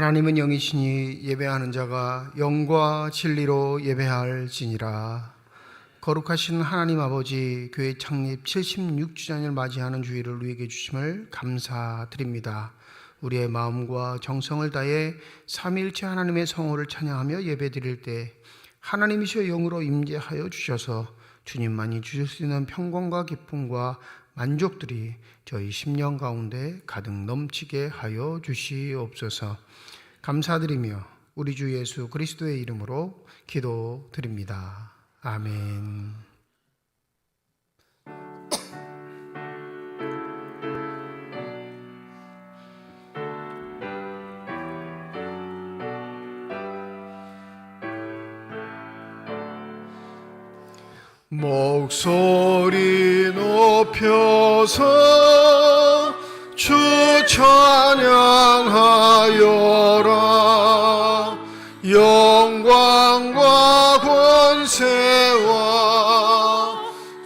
하나님은 영이시니 예배하는 자가 영과 진리로 예배할지니라. 거룩하신 하나님 아버지, 교회 창립 76주년을 맞이하는 주일을 우리에게 주심을 감사드립니다. 우리의 마음과 정성을 다해 삼위일체 하나님의 성호를 찬양하며 예배드릴 때 하나님이시여 영으로 임재하여 주셔서 주님만이 주실 수 있는 평강과 기쁨과 만족들이 저희 심령 가운데 가득 넘치게 하여 주시옵소서. 감사드리며 우리 주 예수 그리스도의 이름으로 기도드립니다. 아멘. 목소리 높여서 주 찬양하여라. 영광과 권세와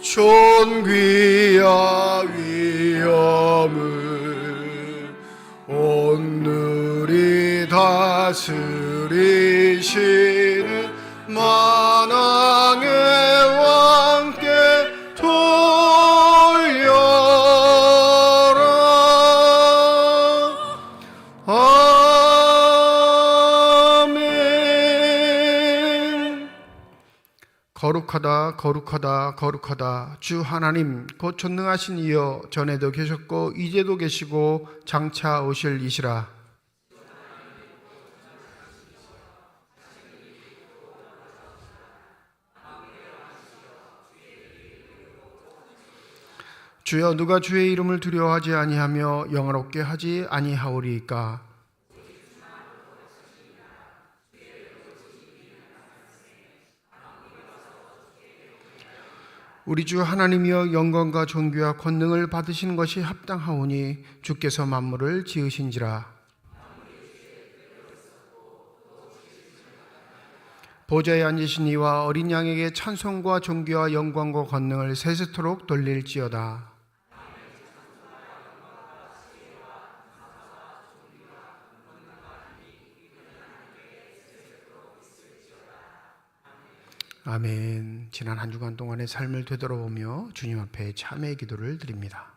존귀와 위엄을 온누리 다스리시는 만왕의 왕께 돌려라. 아멘. 거룩하다 거룩하다 거룩하다 주 하나님 곧 전능하신 이여, 전에도 계셨고 이제도 계시고 장차 오실 이시라. 주여, 누가 주의 이름을 두려워하지 아니하며 영화롭게 하지 아니하오리이까. 우리 주 하나님이여, 영광과 존귀와 권능을 받으시는 것이 합당하오니 주께서 만물을 지으신지라. 보좌에 앉으신 이와 어린 양에게 찬송과 존귀와 영광과 권능을 세세토록 돌릴지어다. 아멘. 지난 한 주간 동안의 삶을 되돌아보며 주님 앞에 참회의 기도를 드립니다.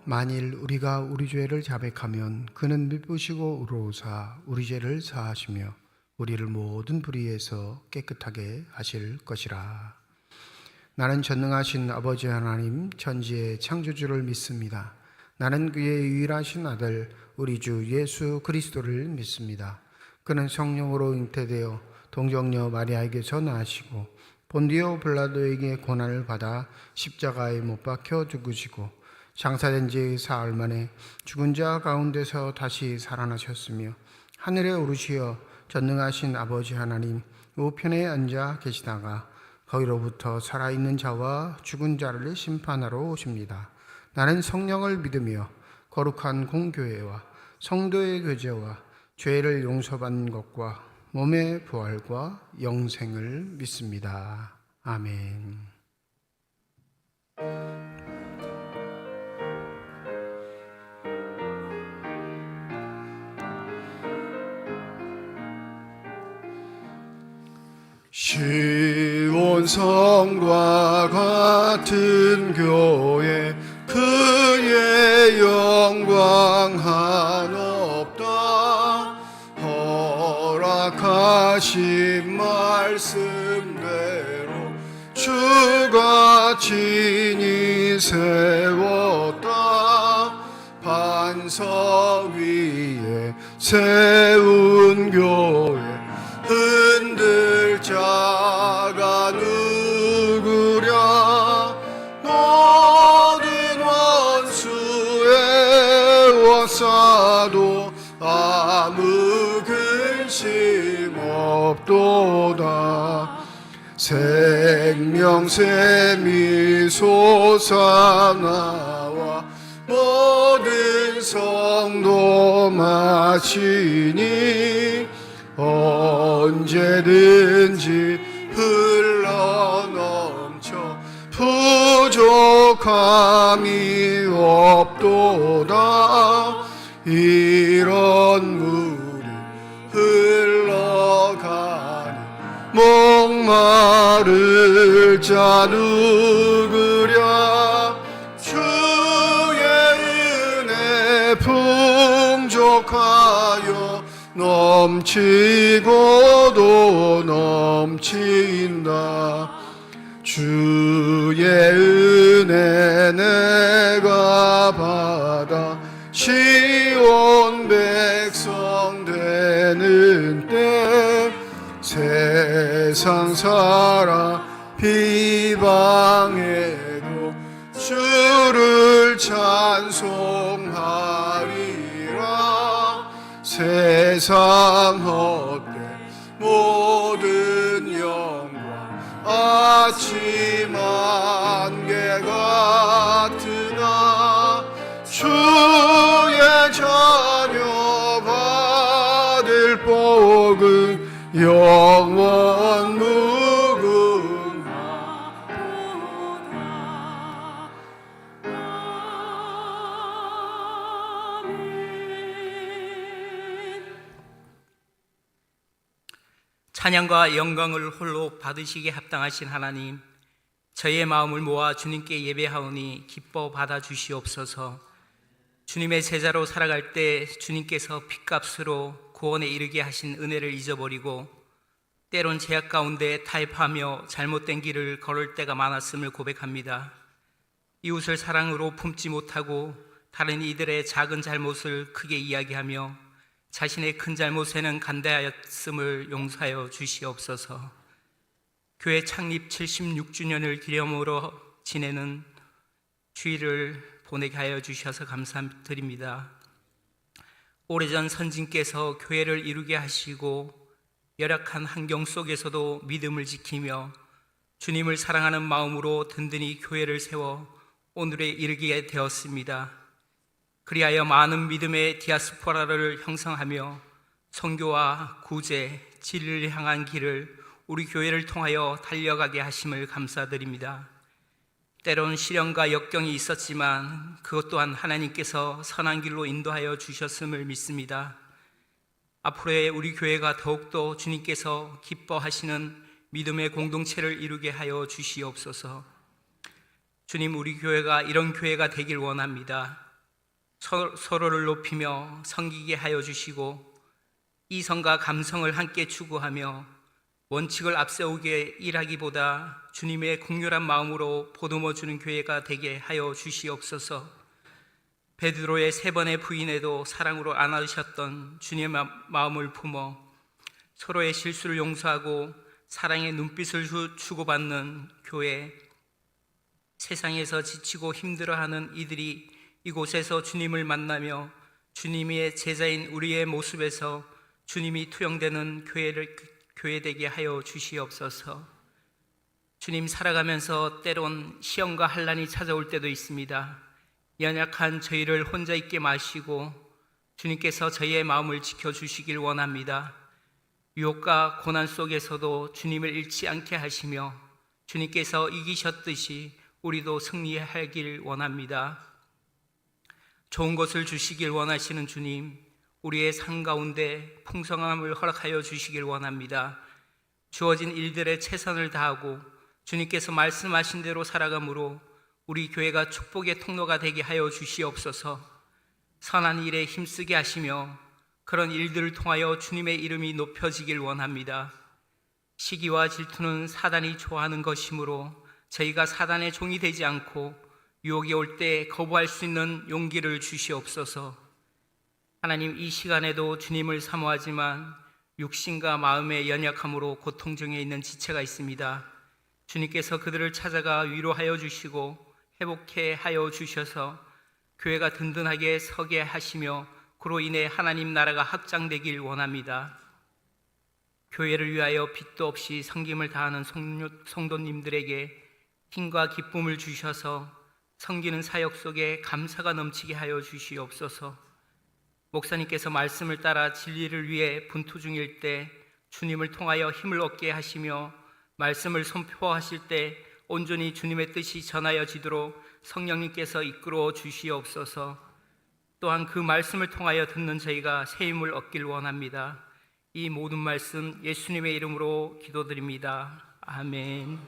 만일 우리가 우리 죄를 자백하면 그는 미쁘시고 의로우사 우리 죄를 사하시며 우리를 모든 불의에서 깨끗하게 하실 것이라. 나는 전능하신 아버지 하나님 천지의 창조주를 믿습니다. 나는 그의 유일하신 아들 우리 주 예수 그리스도를 믿습니다. 그는 성령으로 잉태되어 동정녀 마리아에게서 나시고 본디오 빌라도에게 고난을 받아 십자가에 못 박혀 죽으시고 장사된 지 사흘 만에 죽은 자 가운데서 다시 살아나셨으며 하늘에 오르시어 전능하신 아버지 하나님 우편에 앉아 계시다가 거기로부터 살아있는 자와 죽은 자를 심판하러 오십니다. 나는 성령을 믿으며 거룩한 공교회와 성도의 교제와 죄를 용서받는 것과 몸의 부활과 영생을 믿습니다. 아멘. 지온성과 같은 교회 그의 영광 한없다. 허락하신 말씀대로 주가 친히 세웠다. 반석 위에 세운 교회 흔들 자가 누구랴. 모든 원수의 워싸도 아무 근심 없도다. 생명샘이 솟아나와 모든 성도 마시니 언제든지 흘러넘쳐 부족함이 없도다. 이런 물이 흘러가니 목마를 자 누구랴. 주의 은혜 풍족하여 넘치고도 넘친다. 주의 은혜 내가 받아 시온 백성 되는 때 세상 사람 비방해도 주를 찬송하리라. 세상 헛되 모든 영광 아침 안개 같으나 주의 자녀 받을 복은 영원 무궁하도다. 찬양과 영광을 홀로 받으시기에 합당하신 하나님, 저희의 마음을 모아 주님께 예배하오니 기뻐 받아주시옵소서. 주님의 제자로 살아갈 때 주님께서 핏값으로 구원에 이르게 하신 은혜를 잊어버리고 때론 죄악 가운데 타협하며 잘못된 길을 걸을 때가 많았음을 고백합니다. 이웃을 사랑으로 품지 못하고 다른 이들의 작은 잘못을 크게 이야기하며 자신의 큰 잘못에는 간대하였음을 용서하여 주시옵소서. 교회 창립 76주년을 기념으로 지내는 주일을 보내게 하여 주셔서 감사드립니다. 오래전 선진께서 교회를 이루게 하시고 열악한 환경 속에서도 믿음을 지키며 주님을 사랑하는 마음으로 든든히 교회를 세워 오늘에 이르게 되었습니다. 그리하여 많은 믿음의 디아스포라를 형성하며 선교와 구제, 진리를 향한 길을 우리 교회를 통하여 달려가게 하심을 감사드립니다. 때론 시련과 역경이 있었지만 그것 또한 하나님께서 선한 길로 인도하여 주셨음을 믿습니다. 앞으로의 우리 교회가 더욱더 주님께서 기뻐하시는 믿음의 공동체를 이루게 하여 주시옵소서. 주님, 우리 교회가 이런 교회가 되길 원합니다. 서로를 높이며 섬기게 하여 주시고 이성과 감성을 함께 추구하며 원칙을 앞세우게 일하기보다 주님의 긍휼한 마음으로 보듬어주는 교회가 되게 하여 주시옵소서. 베드로의 3번의 부인에도 사랑으로 안아주셨던 주님의 마음을 품어 서로의 실수를 용서하고 사랑의 눈빛을 주고받는 교회, 세상에서 지치고 힘들어하는 이들이 이곳에서 주님을 만나며 주님의 제자인 우리의 모습에서 주님이 투영되는 교회 되게 하여 주시옵소서. 주님, 살아가면서 때론 시험과 환난이 찾아올 때도 있습니다. 연약한 저희를 혼자 있게 마시고 주님께서 저희의 마음을 지켜주시길 원합니다. 유혹과 고난 속에서도 주님을 잃지 않게 하시며 주님께서 이기셨듯이 우리도 승리하길 원합니다. 좋은 것을 주시길 원하시는 주님, 우리의 삶 가운데 풍성함을 허락하여 주시길 원합니다. 주어진 일들에 최선을 다하고 주님께서 말씀하신 대로 살아가므로 우리 교회가 축복의 통로가 되게 하여 주시옵소서. 선한 일에 힘쓰게 하시며 그런 일들을 통하여 주님의 이름이 높여지길 원합니다. 시기와 질투는 사단이 좋아하는 것이므로 저희가 사단의 종이 되지 않고 유혹이 올 때 거부할 수 있는 용기를 주시옵소서. 하나님, 이 시간에도 주님을 사모하지만 육신과 마음의 연약함으로 고통 중에 있는 지체가 있습니다. 주님께서 그들을 찾아가 위로하여 주시고 회복해 하여 주셔서 교회가 든든하게 서게 하시며 그로 인해 하나님 나라가 확장되길 원합니다. 교회를 위하여 빚도 없이 섬김을 다하는 성도님들에게 힘과 기쁨을 주셔서 섬기는 사역 속에 감사가 넘치게 하여 주시옵소서. 목사님께서 말씀을 따라 진리를 위해 분투 중일 때 주님을 통하여 힘을 얻게 하시며 말씀을 선포하실 때 온전히 주님의 뜻이 전하여지도록 성령님께서 이끌어 주시옵소서. 또한 그 말씀을 통하여 듣는 저희가 새 힘을 얻길 원합니다. 이 모든 말씀 예수님의 이름으로 기도드립니다. 아멘.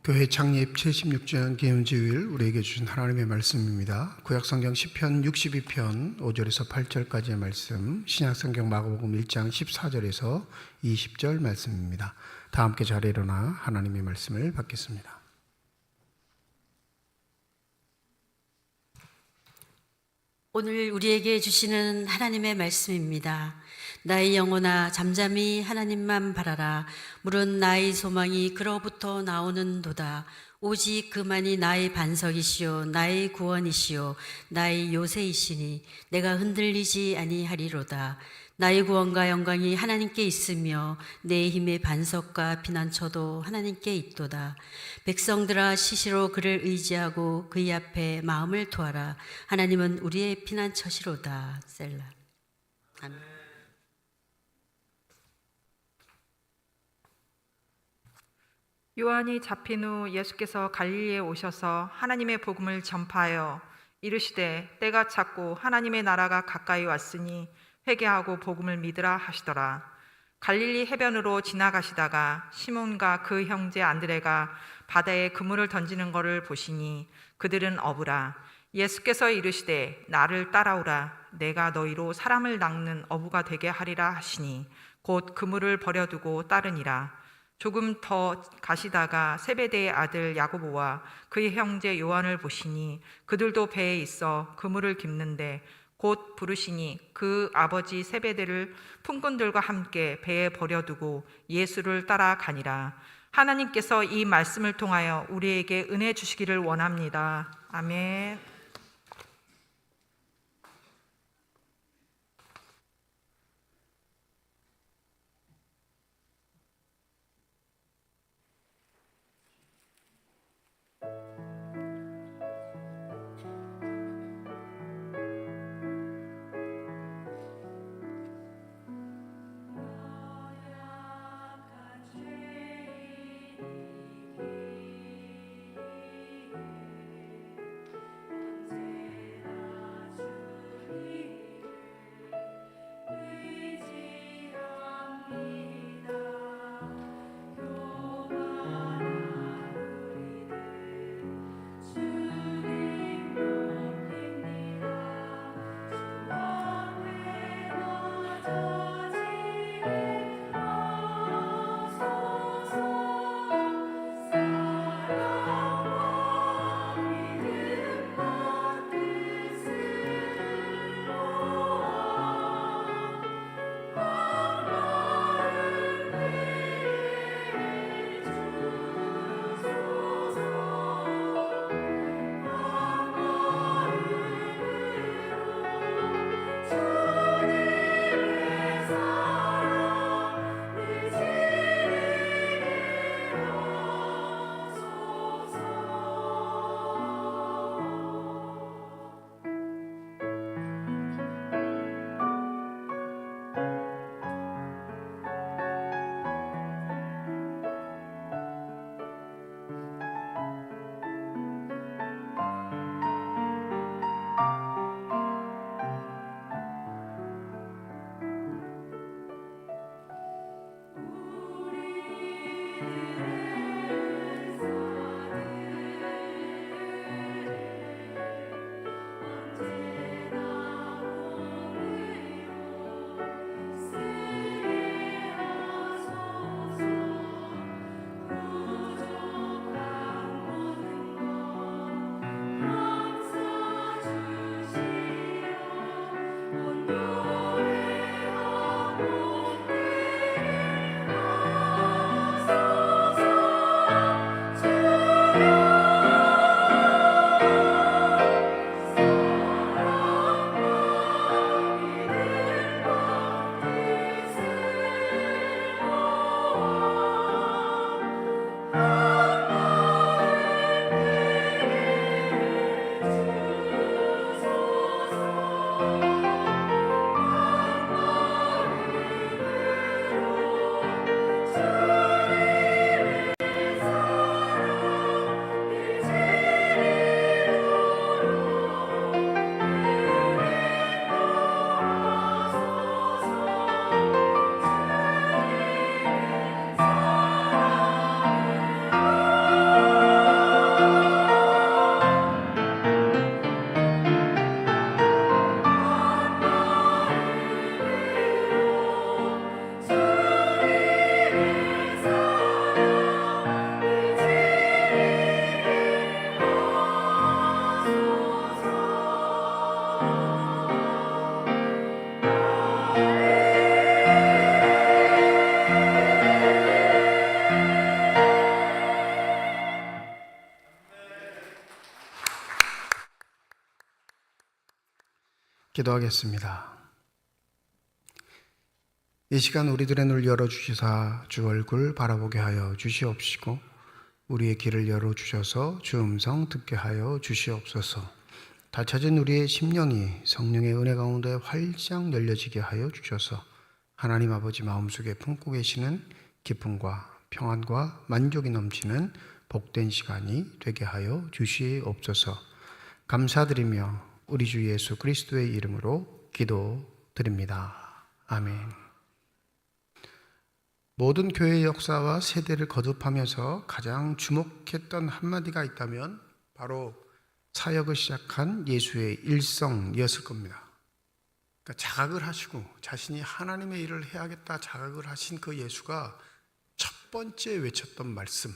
교회 창립 76주년 기념주일 우리에게 주신 하나님의 말씀입니다. 구약성경 시편 62편 5절에서 8절까지의 말씀, 신약성경 마가복음 1장 14절에서 20절 말씀입니다. 다 함께 자리에 일어나 하나님의 말씀을 받겠습니다. 오늘 우리에게 주시는 하나님의 말씀입니다. 나의 영혼아 잠잠히 하나님만 바라라. 물은 나의 소망이 그로부터 나오는도다. 오직 그만이 나의 반석이시요 나의 구원이시요 나의 요새이시니 내가 흔들리지 아니하리로다. 나의 구원과 영광이 하나님께 있으며 내 힘의 반석과 피난처도 하나님께 있도다. 백성들아 시시로 그를 의지하고 그의 앞에 마음을 토하라. 하나님은 우리의 피난처시로다. 셀라. 아멘. 요한이 잡힌 후 예수께서 갈릴리에 오셔서 하나님의 복음을 전파하여 이르시되 때가 찼고 하나님의 나라가 가까이 왔으니 회개하고 복음을 믿으라 하시더라. 갈릴리 해변으로 지나가시다가 시몬과 그 형제 안드레가 바다에 그물을 던지는 것을 보시니 그들은 어부라. 예수께서 이르시되 나를 따라오라. 내가 너희로 사람을 낚는 어부가 되게 하리라 하시니 곧 그물을 버려두고 따르니라. 조금 더 가시다가 세베대의 아들 야고보와 그의 형제 요한을 보시니 그들도 배에 있어 그물을 깁는데 곧 부르시니 그 아버지 세베대를 품꾼들과 함께 배에 버려두고 예수를 따라가니라. 하나님께서 이 말씀을 통하여 우리에게 은혜 주시기를 원합니다. 아멘. 기도하겠습니다. 이 시간 우리들의 눈을 열어주시사 주 얼굴 바라보게 하여 주시옵시고 우리의 귀를 열어주셔서 주 음성 듣게 하여 주시옵소서. 다 찾은 우리의 심령이 성령의 은혜 가운데 활짝 열려지게 하여 주셔서 하나님 아버지 마음속에 품고 계시는 기쁨과 평안과 만족이 넘치는 복된 시간이 되게 하여 주시옵소서. 감사드리며 우리 주 예수 그리스도의 이름으로 기도드립니다. 아멘. 모든 교회의 역사와 세대를 거듭하면서 가장 주목했던 한마디가 있다면 바로 사역을 시작한 예수의 일성이었을 겁니다. 그러니까 자각을 하시고 자신이 하나님의 일을 해야겠다 자각을 하신 그 예수가 첫 번째 외쳤던 말씀,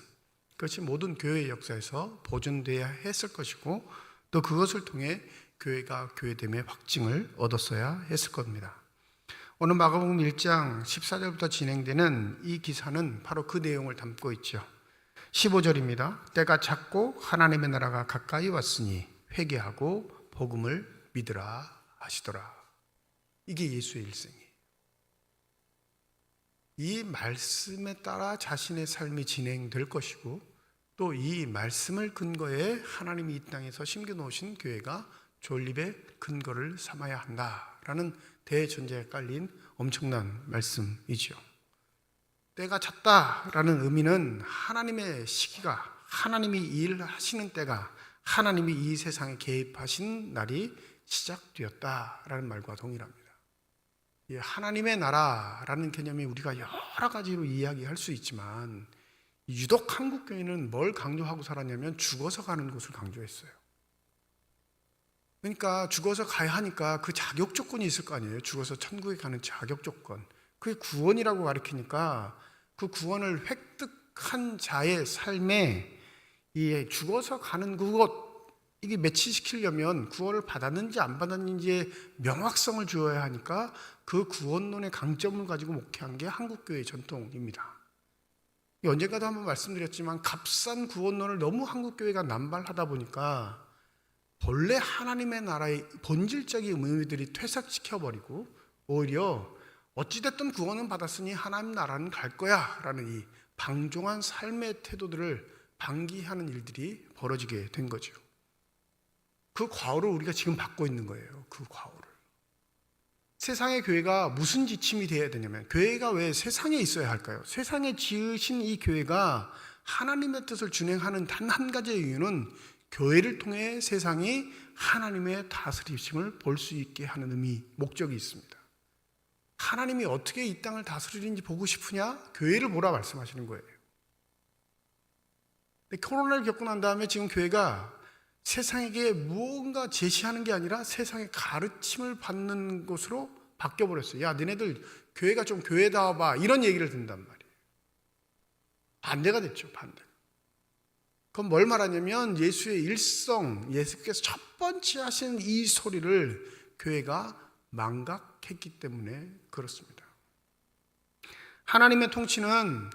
그것이 모든 교회의 역사에서 보존되어야 했을 것이고 또 그것을 통해 교회가 교회됨의 확증을 얻었어야 했을 겁니다. 오늘 마가복음 1장 14절부터 진행되는 이 기사는 바로 그 내용을 담고 있죠. 15절입니다. 때가 찼고 하나님의 나라가 가까이 왔으니 회개하고 복음을 믿으라 하시더라. 이게 예수의 일생이에요. 이 말씀에 따라 자신의 삶이 진행될 것이고 또 이 말씀을 근거에 하나님이 이 땅에서 심겨놓으신 교회가 존립의 근거를 삼아야 한다라는 대전제에 깔린 엄청난 말씀이죠. 때가 찼다라는 의미는 하나님의 시기가, 하나님이 일하시는 때가, 하나님이 이 세상에 개입하신 날이 시작되었다라는 말과 동일합니다. 이 하나님의 나라라는 개념이 우리가 여러 가지로 이야기할 수 있지만 유독 한국 교회는 뭘 강조하고 살았냐면 죽어서 가는 곳을 강조했어요. 그러니까 죽어서 가야 하니까 그 자격 조건이 있을 거 아니에요. 죽어서 천국에 가는 자격 조건. 그게 구원이라고 가르치니까 그 구원을 획득한 자의 삶에 이 죽어서 가는 그것 이게 매치시키려면 구원을 받았는지 안 받았는지의 명확성을 주어야 하니까 그 구원론의 강점을 가지고 목회한 게 한국교회의 전통입니다. 언젠가도 한번 말씀드렸지만 값싼 구원론을 너무 한국교회가 남발하다 보니까 본래 하나님의 나라의 본질적인 의미들이 퇴색시켜버리고 오히려 어찌됐든 구원은 받았으니 하나님 나라는 갈 거야 라는 이 방종한 삶의 태도들을 방기하는 일들이 벌어지게 된 거죠. 그 과오를 우리가 지금 받고 있는 거예요. 그 과오를. 세상의 교회가 무슨 지침이 되어야 되냐면 교회가 왜 세상에 있어야 할까요? 세상에 지으신 이 교회가 하나님의 뜻을 준행하는 단 한 가지의 이유는 교회를 통해 세상이 하나님의 다스리심을 볼 수 있게 하는 의미, 목적이 있습니다. 하나님이 어떻게 이 땅을 다스리는지 보고 싶으냐? 교회를 보라 말씀하시는 거예요. 근데 코로나를 겪고 난 다음에 지금 교회가 세상에게 무언가 제시하는 게 아니라 세상의 가르침을 받는 곳으로 바뀌어버렸어요. 야, 너네들 교회가 좀 교회다워 봐. 이런 얘기를 듣는단 말이에요. 반대가 됐죠, 반대. 그건 뭘 말하냐면 예수의 일성, 예수께서 첫 번째 하신 이 소리를 교회가 망각했기 때문에 그렇습니다. 하나님의 통치는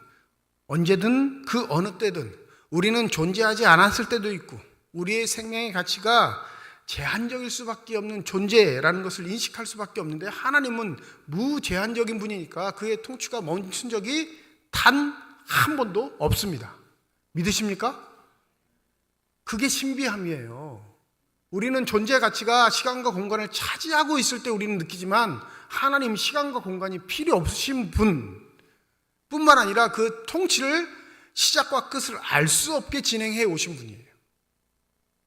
언제든 그 어느 때든 우리는 존재하지 않았을 때도 있고 우리의 생명의 가치가 제한적일 수밖에 없는 존재라는 것을 인식할 수밖에 없는데 하나님은 무제한적인 분이니까 그의 통치가 멈춘 적이 단 한 번도 없습니다. 믿으십니까? 그게 신비함이에요. 우리는 존재 가치가 시간과 공간을 차지하고 있을 때 우리는 느끼지만 하나님 시간과 공간이 필요 없으신 분 뿐만 아니라 그 통치를 시작과 끝을 알 수 없게 진행해 오신 분이에요.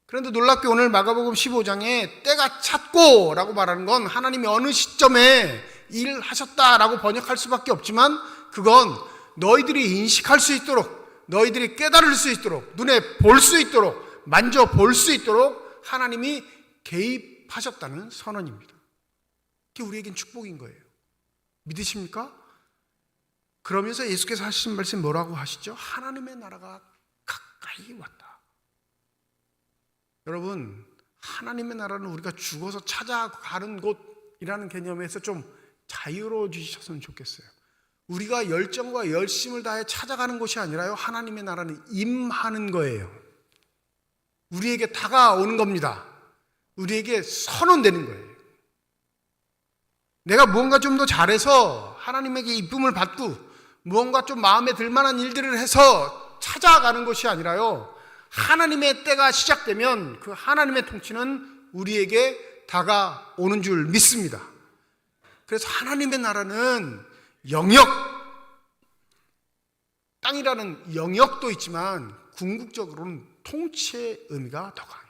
그런데 놀랍게 오늘 마가복음 15장에 때가 찼고 라고 말하는 건 하나님이 어느 시점에 일하셨다라고 번역할 수밖에 없지만 그건 너희들이 인식할 수 있도록 너희들이 깨달을 수 있도록 눈에 볼 수 있도록 만져볼 수 있도록 하나님이 개입하셨다는 선언입니다. 그게 우리에겐 축복인 거예요. 믿으십니까? 그러면서 예수께서 하신 말씀 뭐라고 하시죠? 하나님의 나라가 가까이 왔다. 여러분, 하나님의 나라는 우리가 죽어서 찾아가는 곳이라는 개념에서 좀 자유로워지셨으면 좋겠어요. 우리가 열정과 열심을 다해 찾아가는 곳이 아니라요, 하나님의 나라는 임하는 거예요. 우리에게 다가오는 겁니다. 우리에게 선언되는 거예요. 내가 무언가 좀 더 잘해서 하나님에게 이쁨을 받고 무언가 좀 마음에 들 만한 일들을 해서 찾아가는 것이 아니라요, 하나님의 때가 시작되면 그 하나님의 통치는 우리에게 다가오는 줄 믿습니다. 그래서 하나님의 나라는 영역, 땅이라는 영역도 있지만 궁극적으로는 통치의 의미가 더 강해요.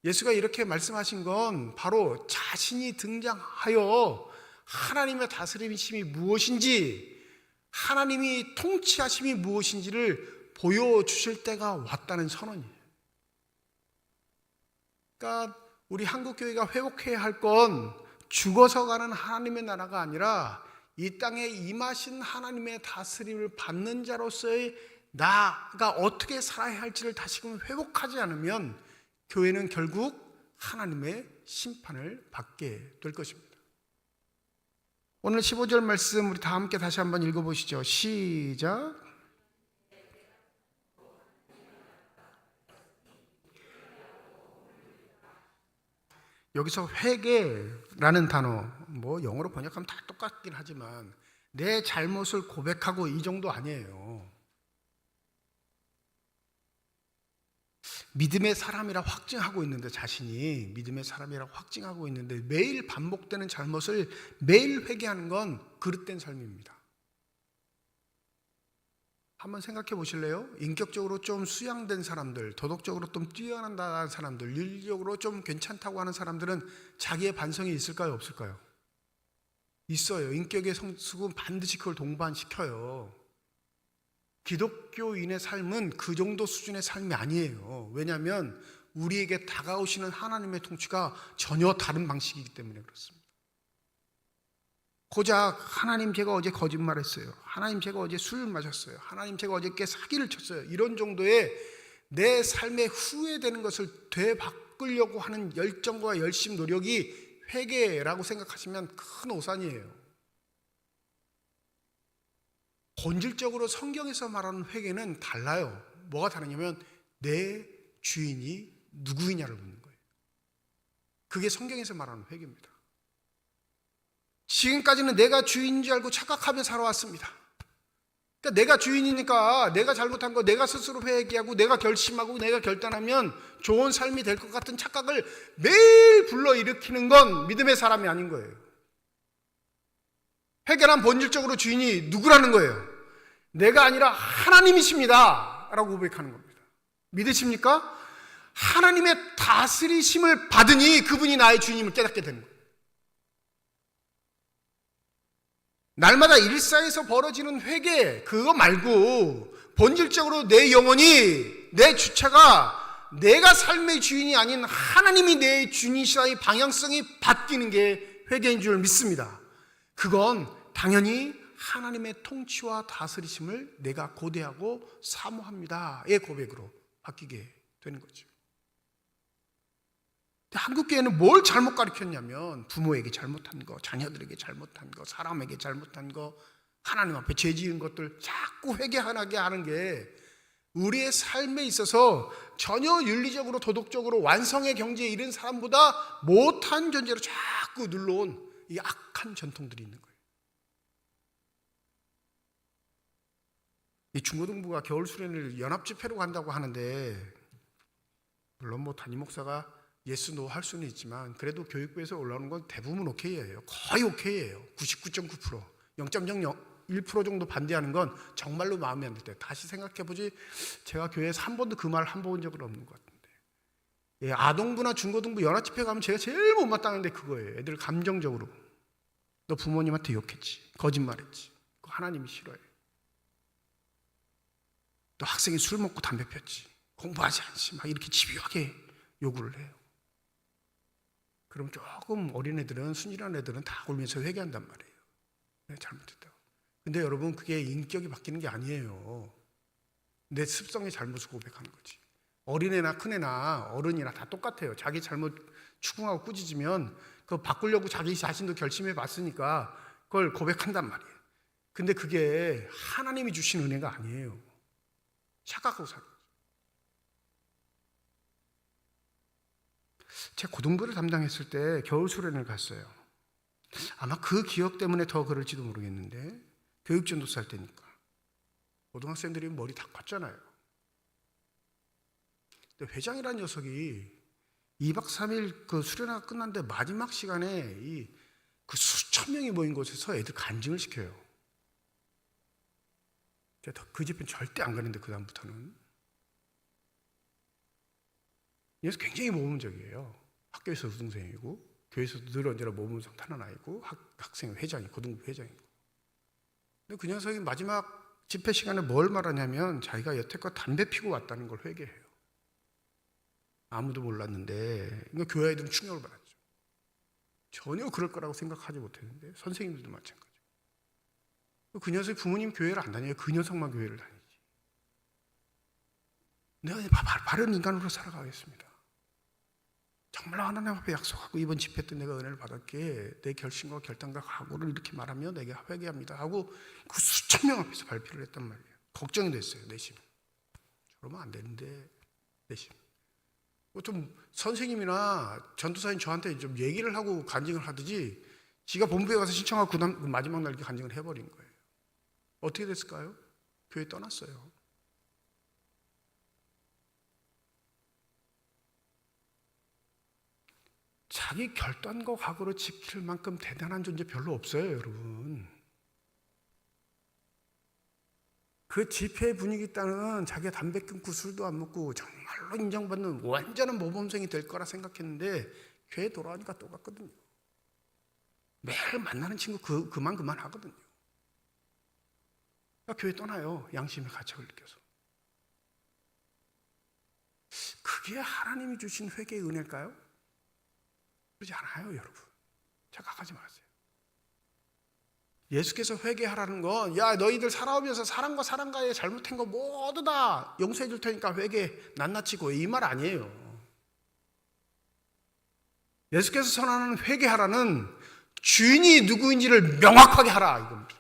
예수가 이렇게 말씀하신 건 바로 자신이 등장하여 하나님의 다스림이심이 무엇인지, 하나님이 통치하심이 무엇인지를 보여주실 때가 왔다는 선언이에요. 그러니까 우리 한국교회가 회복해야 할 건 죽어서 가는 하나님의 나라가 아니라 이 땅에 임하신 하나님의 다스림을 받는 자로서의 나가 어떻게 살아야 할지를 다시금 회복하지 않으면 교회는 결국 하나님의 심판을 받게 될 것입니다. 오늘 15절 말씀 우리 다 함께 다시 한번 읽어보시죠. 시작. 여기서 회개라는 단어, 뭐 영어로 번역하면 다 똑같긴 하지만 내 잘못을 고백하고 이 정도 아니에요. 믿음의 사람이라 확증하고 있는데, 자신이 믿음의 사람이라 확증하고 있는데 매일 반복되는 잘못을 매일 회개하는 건 그릇된 삶입니다. 한번 생각해 보실래요? 인격적으로 좀 수양된 사람들, 도덕적으로 좀 뛰어난다는 사람들, 윤리적으로 좀 괜찮다고 하는 사람들은 자기의 반성이 있을까요? 없을까요? 있어요. 인격의 성숙은 반드시 그걸 동반시켜요. 기독교인의 삶은 그 정도 수준의 삶이 아니에요. 왜냐하면 우리에게 다가오시는 하나님의 통치가 전혀 다른 방식이기 때문에 그렇습니다. 고작 하나님 제가 어제 거짓말했어요, 하나님 제가 어제 술 마셨어요, 하나님 제가 어저께 사기를 쳤어요, 이런 정도의 내 삶에 후회되는 것을 되바꾸려고 하는 열정과 열심, 노력이 회개라고 생각하시면 큰 오산이에요. 본질적으로 성경에서 말하는 회개는 달라요. 뭐가 다르냐면 내 주인이 누구이냐를 묻는 거예요. 그게 성경에서 말하는 회개입니다. 지금까지는 내가 주인인 줄 알고 착각하며 살아왔습니다. 그러니까 내가 주인이니까 내가 잘못한 거 내가 스스로 회개하고 내가 결심하고 내가 결단하면 좋은 삶이 될 것 같은 착각을 매일 불러일으키는 건 믿음의 사람이 아닌 거예요. 회개란 본질적으로 주인이 누구라는 거예요. 내가 아니라 하나님이십니다 라고 고백하는 겁니다. 믿으십니까? 하나님의 다스리심을 받으니 그분이 나의 주인임을 깨닫게 되는 거예요. 날마다 일상에서 벌어지는 회개, 그거 말고 본질적으로 내 영혼이, 내 주체가 내가 삶의 주인이 아닌 하나님이 내 주인이시라의 방향성이 바뀌는 게 회개인 줄 믿습니다. 그건 당연히 하나님의 통치와 다스리심을 내가 고대하고 사모합니다의 고백으로 바뀌게 되는 거죠. 한국교회는 뭘 잘못 가르쳤냐면 부모에게 잘못한 거, 자녀들에게 잘못한 거, 사람에게 잘못한 거, 하나님 앞에 죄 지은 것들 자꾸 회개하게 하는 게 우리의 삶에 있어서 전혀 윤리적으로 도덕적으로 완성의 경지에 이른 사람보다 못한 존재로 자꾸 눌러온 이 악한 전통들이 있는 거예요. 이 중고등부가 겨울 수련회를 연합 집회로 간다고 하는데, 물론 뭐 담임 목사가 예스 노 할 수는 있지만 그래도 교육부에서 올라오는 건 대부분 오케이예요. 거의 오케이예요. 99.9%, 0.01% 정도 반대하는 건 정말로 마음에 안 들 때. 다시 생각해보지, 제가 교회에서 한 번도 그 말 한 번 본 적은 없는 것 같은데, 예, 아동부나 중고등부 연합 집회 가면 제가 제일 못마땅한 게 그거예요. 애들 감정적으로 너 부모님한테 욕했지, 거짓말했지, 그거 하나님이 싫어해. 또 학생이 술 먹고 담배 폈지, 공부하지 않지, 막 이렇게 집요하게 요구를 해요. 그럼 조금 어린애들은, 순진한 애들은 다 울면서 회개한단 말이에요. 내가 잘못했다고. 근데 여러분, 그게 인격이 바뀌는 게 아니에요. 내 습성의 잘못을 고백하는 거지. 어린애나 큰애나 어른이나 다 똑같아요. 자기 잘못 추궁하고 꾸짖으면 그거 바꾸려고 자기 자신도 결심해 봤으니까 그걸 고백한단 말이에요. 근데 그게 하나님이 주신 은혜가 아니에요. 착각하고 살아요. 제가 고등부를 담당했을 때 겨울 수련을 갔어요. 아마 그 기억 때문에 더 그럴지도 모르겠는데 교육전도사 할 때니까 고등학생들이 머리 다 컸잖아요. 근데 회장이라는 녀석이 2박 3일 그 수련회가 끝났는데 마지막 시간에 그 수천 명이 모인 곳에서 애들 간증을 시켜요. 제가 그 집은 절대 안 가는데 그 다음부터는. 그래서 굉장히 모범적이에요. 학교에서 우등생이고 교회에서도 늘 언제나 모범성 타는 아이고 학생 회장이 고등부 회장이고. 근데 그 녀석이 마지막 집회 시간에 뭘 말하냐면 자기가 여태껏 담배 피고 왔다는 걸 회개해요. 아무도 몰랐는데 그러니까 교회 아이들은 충격을 받았죠. 전혀 그럴 거라고 생각하지 못했는데 선생님들도 마찬가지고. 그 녀석이 부모님 교회를 안 다녀요. 그 녀석만 교회를 다니지. 내가 바른 인간으로 살아가겠습니다. 정말 하나님 앞에 약속하고 이번 집회 때 내가 은혜를 받았기에 내 결심과 결단과 각오를 이렇게 말하며 내게 회개합니다 하고 그 수천 명 앞에서 발표를 했단 말이에요. 걱정이 됐어요. 내심. 저러면 안 되는데 내심. 좀 선생님이나 전도사님 저한테 좀 얘기를 하고 간증을 하듯이 지가 본부에 가서 신청하고 그 마지막 날 이렇게 간증을 해버린 거예요. 어떻게 됐을까요? 교회 떠났어요. 자기 결단과 각오를 지킬 만큼 대단한 존재 별로 없어요, 여러분. 그 집회 분위기 따는 자기가 담배 끊고 술도 안 먹고 정말로 인정받는 완전한 모범생이 될 거라 생각했는데 교회 돌아오니까 똑같거든요. 매일 만나는 친구 그만 하거든요. 그러니까 교회 떠나요. 양심의 가책을 느껴서. 그게 하나님이 주신 회개의 은혜일까요? 그러지 않아요, 여러분. 착각하지 마세요. 예수께서 회개하라는 건 야 너희들 살아오면서 사람과 사람과의 잘못한 거 모두 다 용서해 줄 테니까 회개 낱낱이고 이 말 아니에요. 예수께서 선언하는 회개하라는 주인이 누구인지를 명확하게 하라 이겁니다.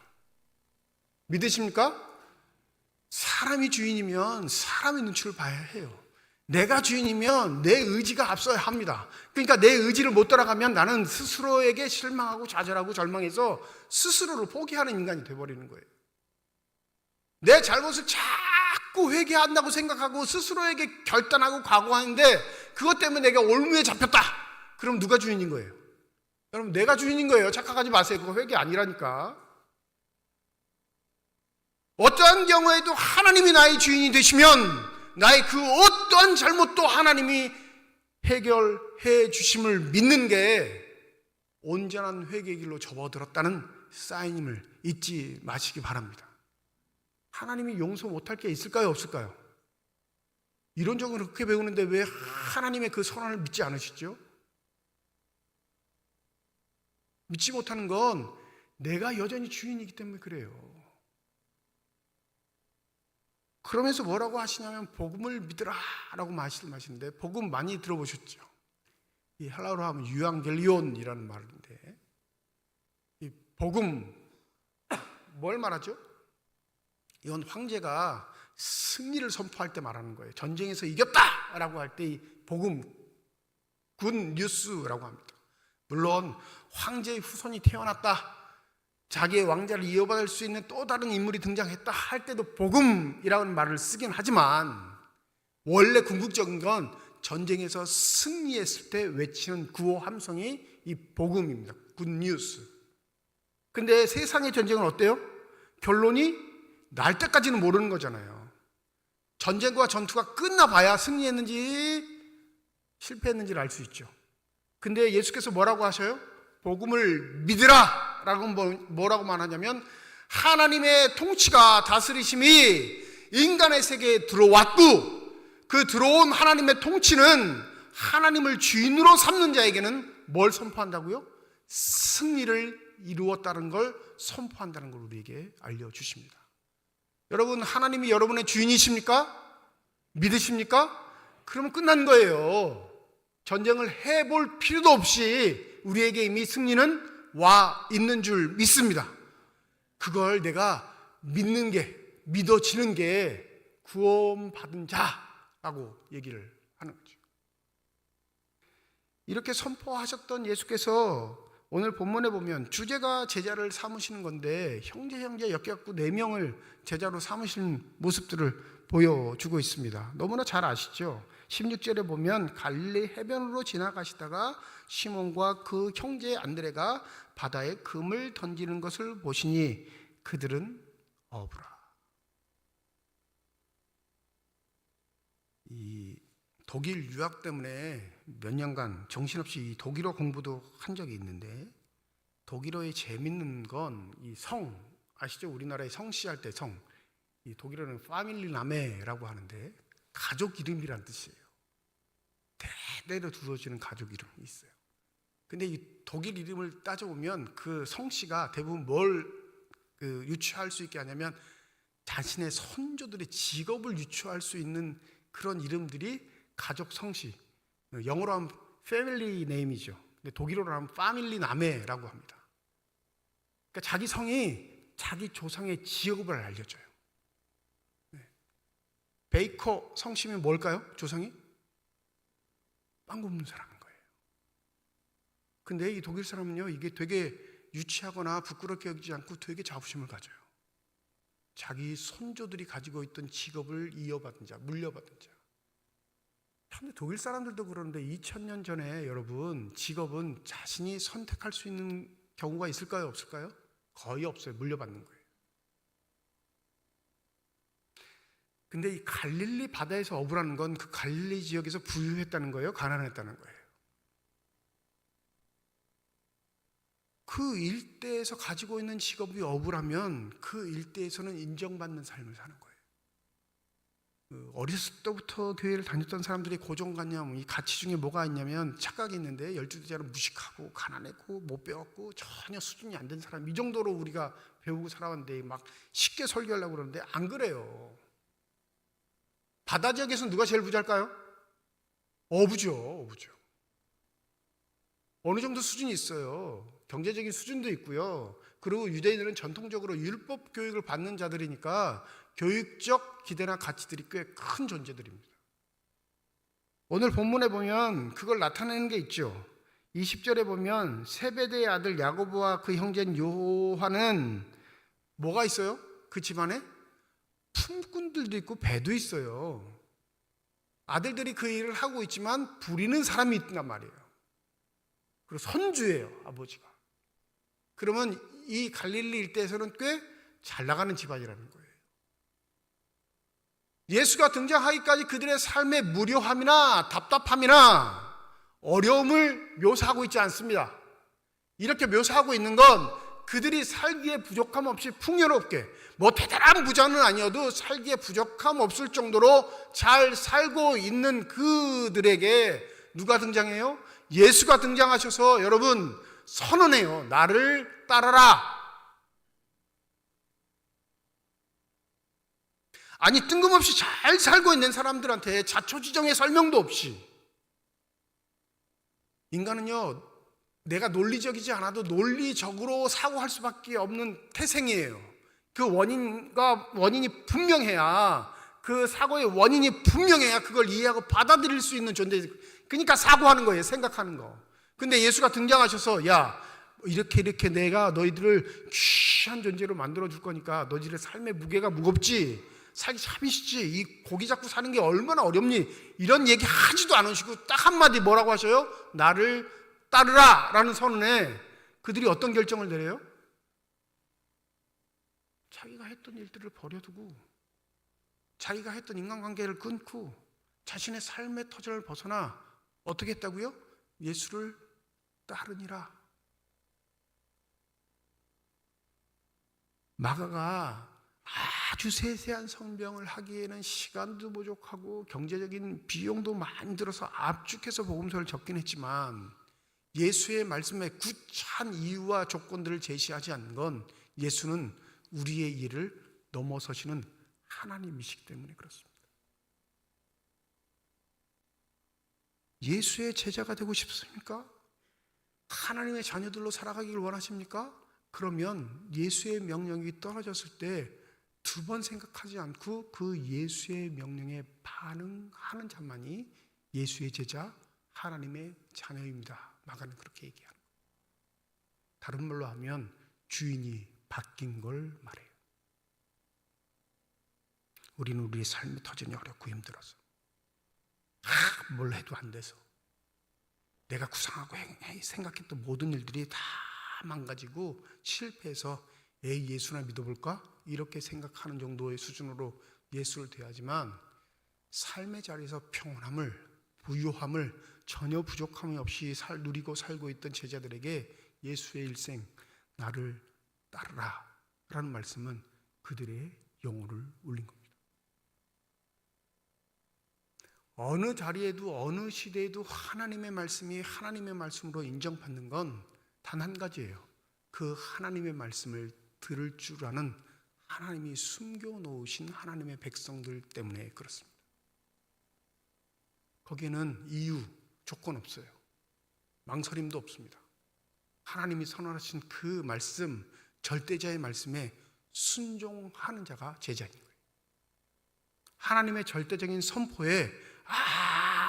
믿으십니까? 사람이 주인이면 사람의 눈치를 봐야 해요. 내가 주인이면 내 의지가 앞서야 합니다. 그러니까 내 의지를 못 따라가면 나는 스스로에게 실망하고 좌절하고 절망해서 스스로를 포기하는 인간이 돼버리는 거예요. 내 잘못을 자꾸 회개한다고 생각하고 스스로에게 결단하고 각오하는데 그것 때문에 내가 올무에 잡혔다. 그럼 누가 주인인 거예요? 여러분 내가 주인인 거예요. 착각하지 마세요. 그거 회개 아니라니까. 어떠한 경우에도 하나님이 나의 주인이 되시면 나의 그 어떠한 잘못도 하나님이 해결해 주심을 믿는 게 온전한 회개의 길로 접어들었다는 사인임을 잊지 마시기 바랍니다. 하나님이 용서 못할 게 있을까요? 없을까요? 이론적으로 그렇게 배우는데 왜 하나님의 그 선언을 믿지 않으시죠? 믿지 못하는 건 내가 여전히 주인이기 때문에 그래요. 그러면서 뭐라고 하시냐면 복음을 믿으라 라고 말씀하시는데 복음 많이 들어보셨죠? 이 헬라어로 하면 유앙겔리온이라는 말인데 이 복음 뭘 말하죠? 이건 황제가 승리를 선포할 때 말하는 거예요. 전쟁에서 이겼다 라고 할 때 이 복음 굿 뉴스라고 합니다. 물론 황제의 후손이 태어났다, 자기의 왕자를 이어받을 수 있는 또 다른 인물이 등장했다 할 때도 복음이라는 말을 쓰긴 하지만 원래 궁극적인 건 전쟁에서 승리했을 때 외치는 구호 함성이 이 복음입니다. 굿뉴스. 근데 세상의 전쟁은 어때요? 결론이 날 때까지는 모르는 거잖아요. 전쟁과 전투가 끝나봐야 승리했는지 실패했는지를 알 수 있죠. 근데 예수께서 뭐라고 하셔요? 복음을 믿으라 라고 뭐라고 말하냐면 하나님의 통치가 다스리심이 인간의 세계에 들어왔고 그 들어온 하나님의 통치는 하나님을 주인으로 삼는 자에게는 뭘 선포한다고요? 승리를 이루었다는 걸 선포한다는 걸 우리에게 알려주십니다. 여러분 하나님이 여러분의 주인이십니까? 믿으십니까? 그러면 끝난 거예요. 전쟁을 해볼 필요도 없이 우리에게 이미 승리는 와 있는 줄 믿습니다. 그걸 내가 믿는 게, 믿어지는 게 구원받은 자라고 얘기를 하는 거죠. 이렇게 선포하셨던 예수께서 오늘 본문에 보면 주제가 제자를 삼으시는 건데 형제 엮여갖고 4명을 제자로 삼으시는 모습들을 보여주고 있습니다. 너무나 잘 아시죠? 16절에 보면 갈릴리 해변으로 지나가시다가 시몬과 그 형제 안드레가 바다에 금을 던지는 것을 보시니 그들은 어부라. 이 독일 유학 때문에 몇 년간 정신없이 독일어 공부도 한 적이 있는데, 독일어의 재밌는 건 이 성 아시죠? 우리나라에 성씨할 때 성, 이 독일어는 파밀리 나메라고 하는데 가족 이름이란 뜻이에요. 대대로 두어지는 가족 이름이 있어요. 근데 이 독일 이름을 따져보면 그 성씨가 대부분 뭘 유추할 수 있게 하냐면 자신의 선조들의 직업을 유추할 수 있는 그런 이름들이 가족 성씨, 영어로 하면 패밀리 네임이죠. 근데 독일어로 하면 파밀리 나메라고 합니다. 그러니까 자기 성이 자기 조상의 직업을 알려줘요. 베이커 성심이 뭘까요? 조상이? 빵 굽는 사람인 거예요. 근데 이 독일 사람은요, 이게 되게 유치하거나 부끄럽게 여기지 않고 되게 자부심을 가져요. 자기 손조들이 가지고 있던 직업을 이어받은 자, 물려받은 자. 근데 독일 사람들도 그러는데 2000년 전에 여러분, 직업은 자신이 선택할 수 있는 경우가 있을까요? 없을까요? 거의 없어요. 물려받는 거예요. 근데 이 갈릴리 바다에서 어부라는 건 그 갈릴리 지역에서 부유했다는 거예요? 가난했다는 거예요? 그 일대에서 가지고 있는 직업이 어부라면 그 일대에서는 인정받는 삶을 사는 거예요. 어렸을 때부터 교회를 다녔던 사람들이 고정관념, 이 가치 중에 뭐가 있냐면 착각이 있는데 12대자로 무식하고 가난했고 못 배웠고 전혀 수준이 안 된 사람, 이 정도로 우리가 배우고 살아왔는데 막 쉽게 설교하려고 그러는데 안 그래요. 바다 지역에서 누가 제일 부자일까요? 어부죠. 어느 정도 수준이 있어요. 경제적인 수준도 있고요. 그리고 유대인들은 전통적으로 율법 교육을 받는 자들이니까 교육적 기대나 가치들이 꽤 큰 존재들입니다. 오늘 본문에 보면 그걸 나타내는 게 있죠. 20절에 보면 세베대의 아들 야고보와 그 형제인 요한은 뭐가 있어요? 그 집안에 품꾼들도 있고 배도 있어요. 아들들이 그 일을 하고 있지만 부리는 사람이 있단 말이에요. 그리고 선주예요, 아버지가. 그러면 이 갈릴리 일대에서는 꽤 잘 나가는 집안이라는 거예요. 예수가 등장하기까지 그들의 삶의 무료함이나 답답함이나 어려움을 묘사하고 있지 않습니다. 이렇게 묘사하고 있는 건 그들이 살기에 부족함 없이 풍요롭게, 뭐 대단한 부자는 아니어도 살기에 부족함 없을 정도로 잘 살고 있는 그들에게 누가 등장해요? 예수가 등장하셔서 여러분 선언해요. 나를 따라라. 아니, 뜬금없이 잘 살고 있는 사람들한테 자초지종의 설명도 없이, 인간은요, 내가 논리적이지 않아도 논리적으로 사고할 수밖에 없는 태생이에요. 그 원인이 분명해야, 그 사고의 원인이 분명해야 그걸 이해하고 받아들일 수 있는 존재. 그러니까 사고하는 거예요. 생각하는 거. 근데 예수가 등장하셔서 야, 이렇게 내가 너희들을 귀한 존재로 만들어 줄 거니까 너희들의 삶의 무게가 무겁지, 살기 참 쉽지, 이 고기 잡고 사는 게 얼마나 어렵니, 이런 얘기 하지도 않으시고 딱 한마디 뭐라고 하셔요? 나를 따르라 라는 선언에 그들이 어떤 결정을 내려요? 자기가 했던 일들을 버려두고, 자기가 했던 인간관계를 끊고, 자신의 삶의 터전을 벗어나 어떻게 했다고요? 예수를 따르니라. 마가가 아주 세세한 성명을 하기에는 시간도 부족하고 경제적인 비용도 많이 들어서 압축해서 복음서를 적긴 했지만, 예수의 말씀에 구차한 이유와 조건들을 제시하지 않는 건 예수는 우리의 이해를 넘어서시는 하나님이시기 때문에 그렇습니다. 예수의 제자가 되고 싶습니까? 하나님의 자녀들로 살아가기를 원하십니까? 그러면 예수의 명령이 떨어졌을 때 두 번 생각하지 않고 그 예수의 명령에 반응하는 자만이 예수의 제자, 하나님의 자녀입니다. 마가는 그렇게 얘기하는 거예요. 다른 말로 하면 주인이 바뀐 걸 말해요. 우리는 우리의 삶이 터전이 어렵고 힘들어서 뭘 해도 안 돼서 내가 구상하고 생각했던 모든 일들이 다 망가지고 실패해서 예수나 믿어볼까? 이렇게 생각하는 정도의 수준으로 예수를 대하지만 삶의 자리에서 평온함을, 부유함을 전혀 부족함이 없이 누리고 살고 있던 제자들에게 예수의 일생 나를 따르라 라는 말씀은 그들의 영혼을 울린 겁니다. 어느 자리에도 어느 시대에도 하나님의 말씀이 하나님의 말씀으로 인정받는 건 단 한 가지예요. 그 하나님의 말씀을 들을 줄 아는 하나님이 숨겨놓으신 하나님의 백성들 때문에 그렇습니다. 거기에는 이유, 조건 없어요. 망설임도 없습니다. 하나님이 선언하신 그 말씀, 절대자의 말씀에 순종하는 자가 제자인 거예요. 하나님의 절대적인 선포에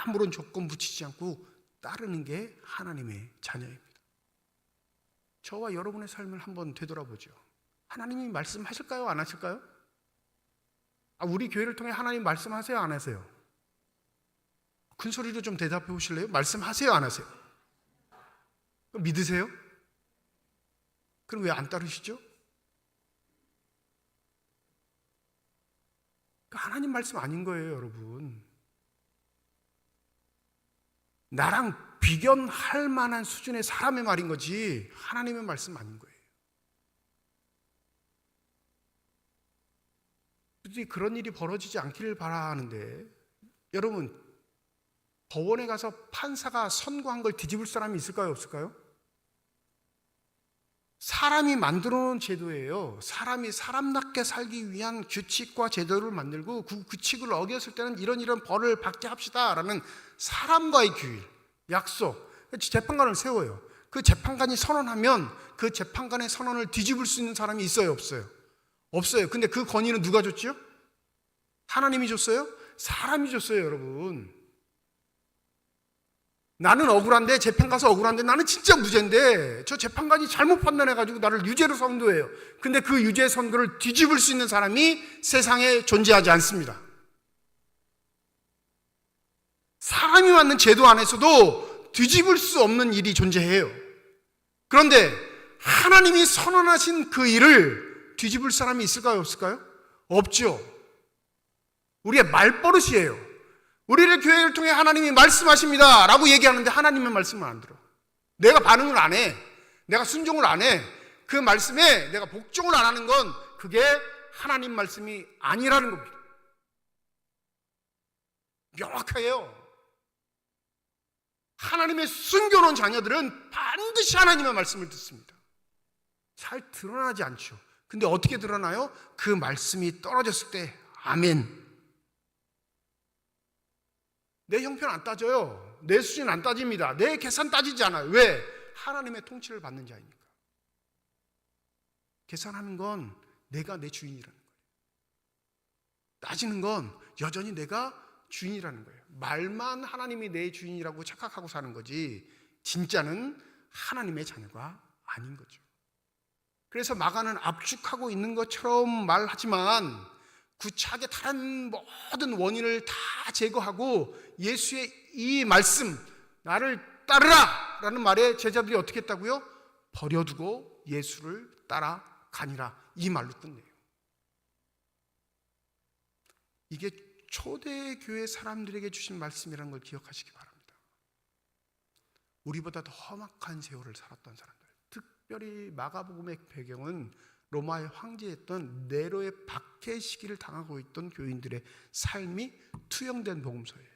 아무런 조건 붙이지 않고 따르는 게 하나님의 자녀입니다. 저와 여러분의 삶을 한번 되돌아보죠. 하나님이 말씀하실까요? 안 하실까요? 우리 교회를 통해 하나님 말씀하세요? 안 하세요? 큰 소리로 좀 대답해 보실래요? 말씀하세요? 안 하세요? 믿으세요? 그럼 왜 안 따르시죠? 하나님 말씀 아닌 거예요, 여러분. 나랑 비견할 만한 수준의 사람의 말인 거지 하나님의 말씀 아닌 거예요. 그런 일이 벌어지지 않기를 바라는데, 여러분 법원에 가서 판사가 선고한 걸 뒤집을 사람이 있을까요? 없을까요? 사람이 만들어 놓은 제도예요. 사람이 사람답게 살기 위한 규칙과 제도를 만들고 그 규칙을 어겼을 때는 이런 벌을 받게 합시다라는 사람과의 규율, 약속, 재판관을 세워요. 그 재판관이 선언하면 그 재판관의 선언을 뒤집을 수 있는 사람이 있어요? 없어요? 없어요. 근데 그 권위는 누가 줬죠? 하나님이 줬어요? 사람이 줬어요, 여러분. 나는 억울한데, 재판 가서 억울한데, 나는 진짜 무죄인데 저 재판관이 잘못 판단해가지고 나를 유죄로 선고해요. 근데 그 유죄 선고를 뒤집을 수 있는 사람이 세상에 존재하지 않습니다. 사람이 만든 제도 안에서도 뒤집을 수 없는 일이 존재해요. 그런데 하나님이 선언하신 그 일을 뒤집을 사람이 있을까요? 없을까요? 없죠. 우리의 말버릇이에요. 우리를 교회를 통해 하나님이 말씀하십니다 라고 얘기하는데 하나님의 말씀을 안 들어. 내가 반응을 안 해. 내가 순종을 안 해. 그 말씀에 내가 복종을 안 하는 건 그게 하나님 말씀이 아니라는 겁니다. 명확해요. 하나님의 숨겨놓은 자녀들은 반드시 하나님의 말씀을 듣습니다. 잘 드러나지 않죠. 근데 어떻게 드러나요? 그 말씀이 떨어졌을 때 아멘. 내 형편 안 따져요. 내 수준 안 따집니다. 내 계산 따지지 않아요. 왜? 하나님의 통치를 받는 자이니까. 계산하는 건 내가 내 주인이라는 거예요. 따지는 건 여전히 내가 주인이라는 거예요. 말만 하나님이 내 주인이라고 착각하고 사는 거지 진짜는 하나님의 자녀가 아닌 거죠. 그래서 마가는 압축하고 있는 것처럼 말하지만 구차하게 다른 모든 원인을 다 제거하고 예수의 이 말씀, 나를 따르라 라는 말에 제자들이 어떻게 했다고요? 버려두고 예수를 따라가니라, 이 말로 끝내요. 이게 초대교회 사람들에게 주신 말씀이라는 걸 기억하시기 바랍니다. 우리보다 더 험악한 세월을 살았던 사람들, 특별히 마가복음의 배경은 로마의 황제였던 네로의 박해 시기를 당하고 있던 교인들의 삶이 투영된 복음서예요.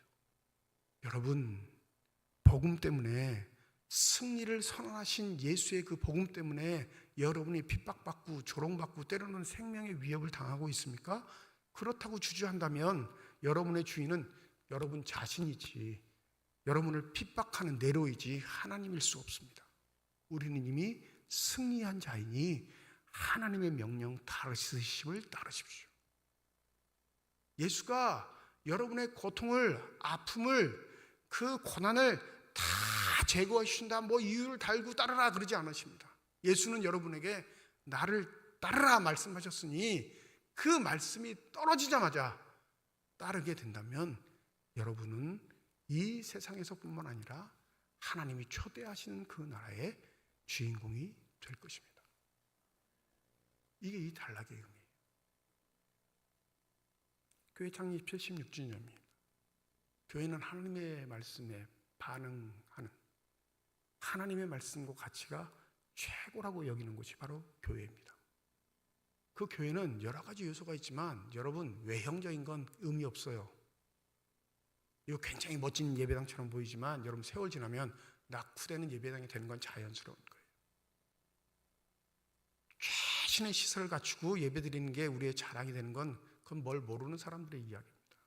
여러분, 복음 때문에 승리를 선언하신 예수의 그 복음 때문에 여러분이 핍박받고 조롱받고 때로는 생명의 위협을 당하고 있습니까? 그렇다고 주저한다면 여러분의 주인은 여러분 자신이지, 여러분을 핍박하는 네로이지 하나님일 수 없습니다. 우리는 이미 승리한 자이니 하나님의 명령 다르심을 따르십시오. 예수가 여러분의 고통을, 아픔을, 그 고난을 다 제거해 주신다, 뭐 이유를 달고 따르라 그러지 않으십니다. 예수는 여러분에게 나를 따르라 말씀하셨으니 그 말씀이 떨어지자마자 따르게 된다면 여러분은 이 세상에서뿐만 아니라 하나님이 초대하시는 그 나라의 주인공이 될 것입니다. 이게 이 단락의 의미예요. 교회 창립 76주년입니다. 교회는 하나님의 말씀에 반응하는 하나님의 말씀과 가치가 최고라고 여기는 곳이 바로 교회입니다. 그 교회는 여러 가지 요소가 있지만 여러분 외형적인 건 의미 없어요. 이거 굉장히 멋진 예배당처럼 보이지만 여러분 세월 지나면 낙후되는 예배당이 되는 건 자연스러운 거예요. 최신의 시설을 갖추고 예배드리는 게 우리의 자랑이 되는 건 그건 뭘 모르는 사람들의 이야기입니다.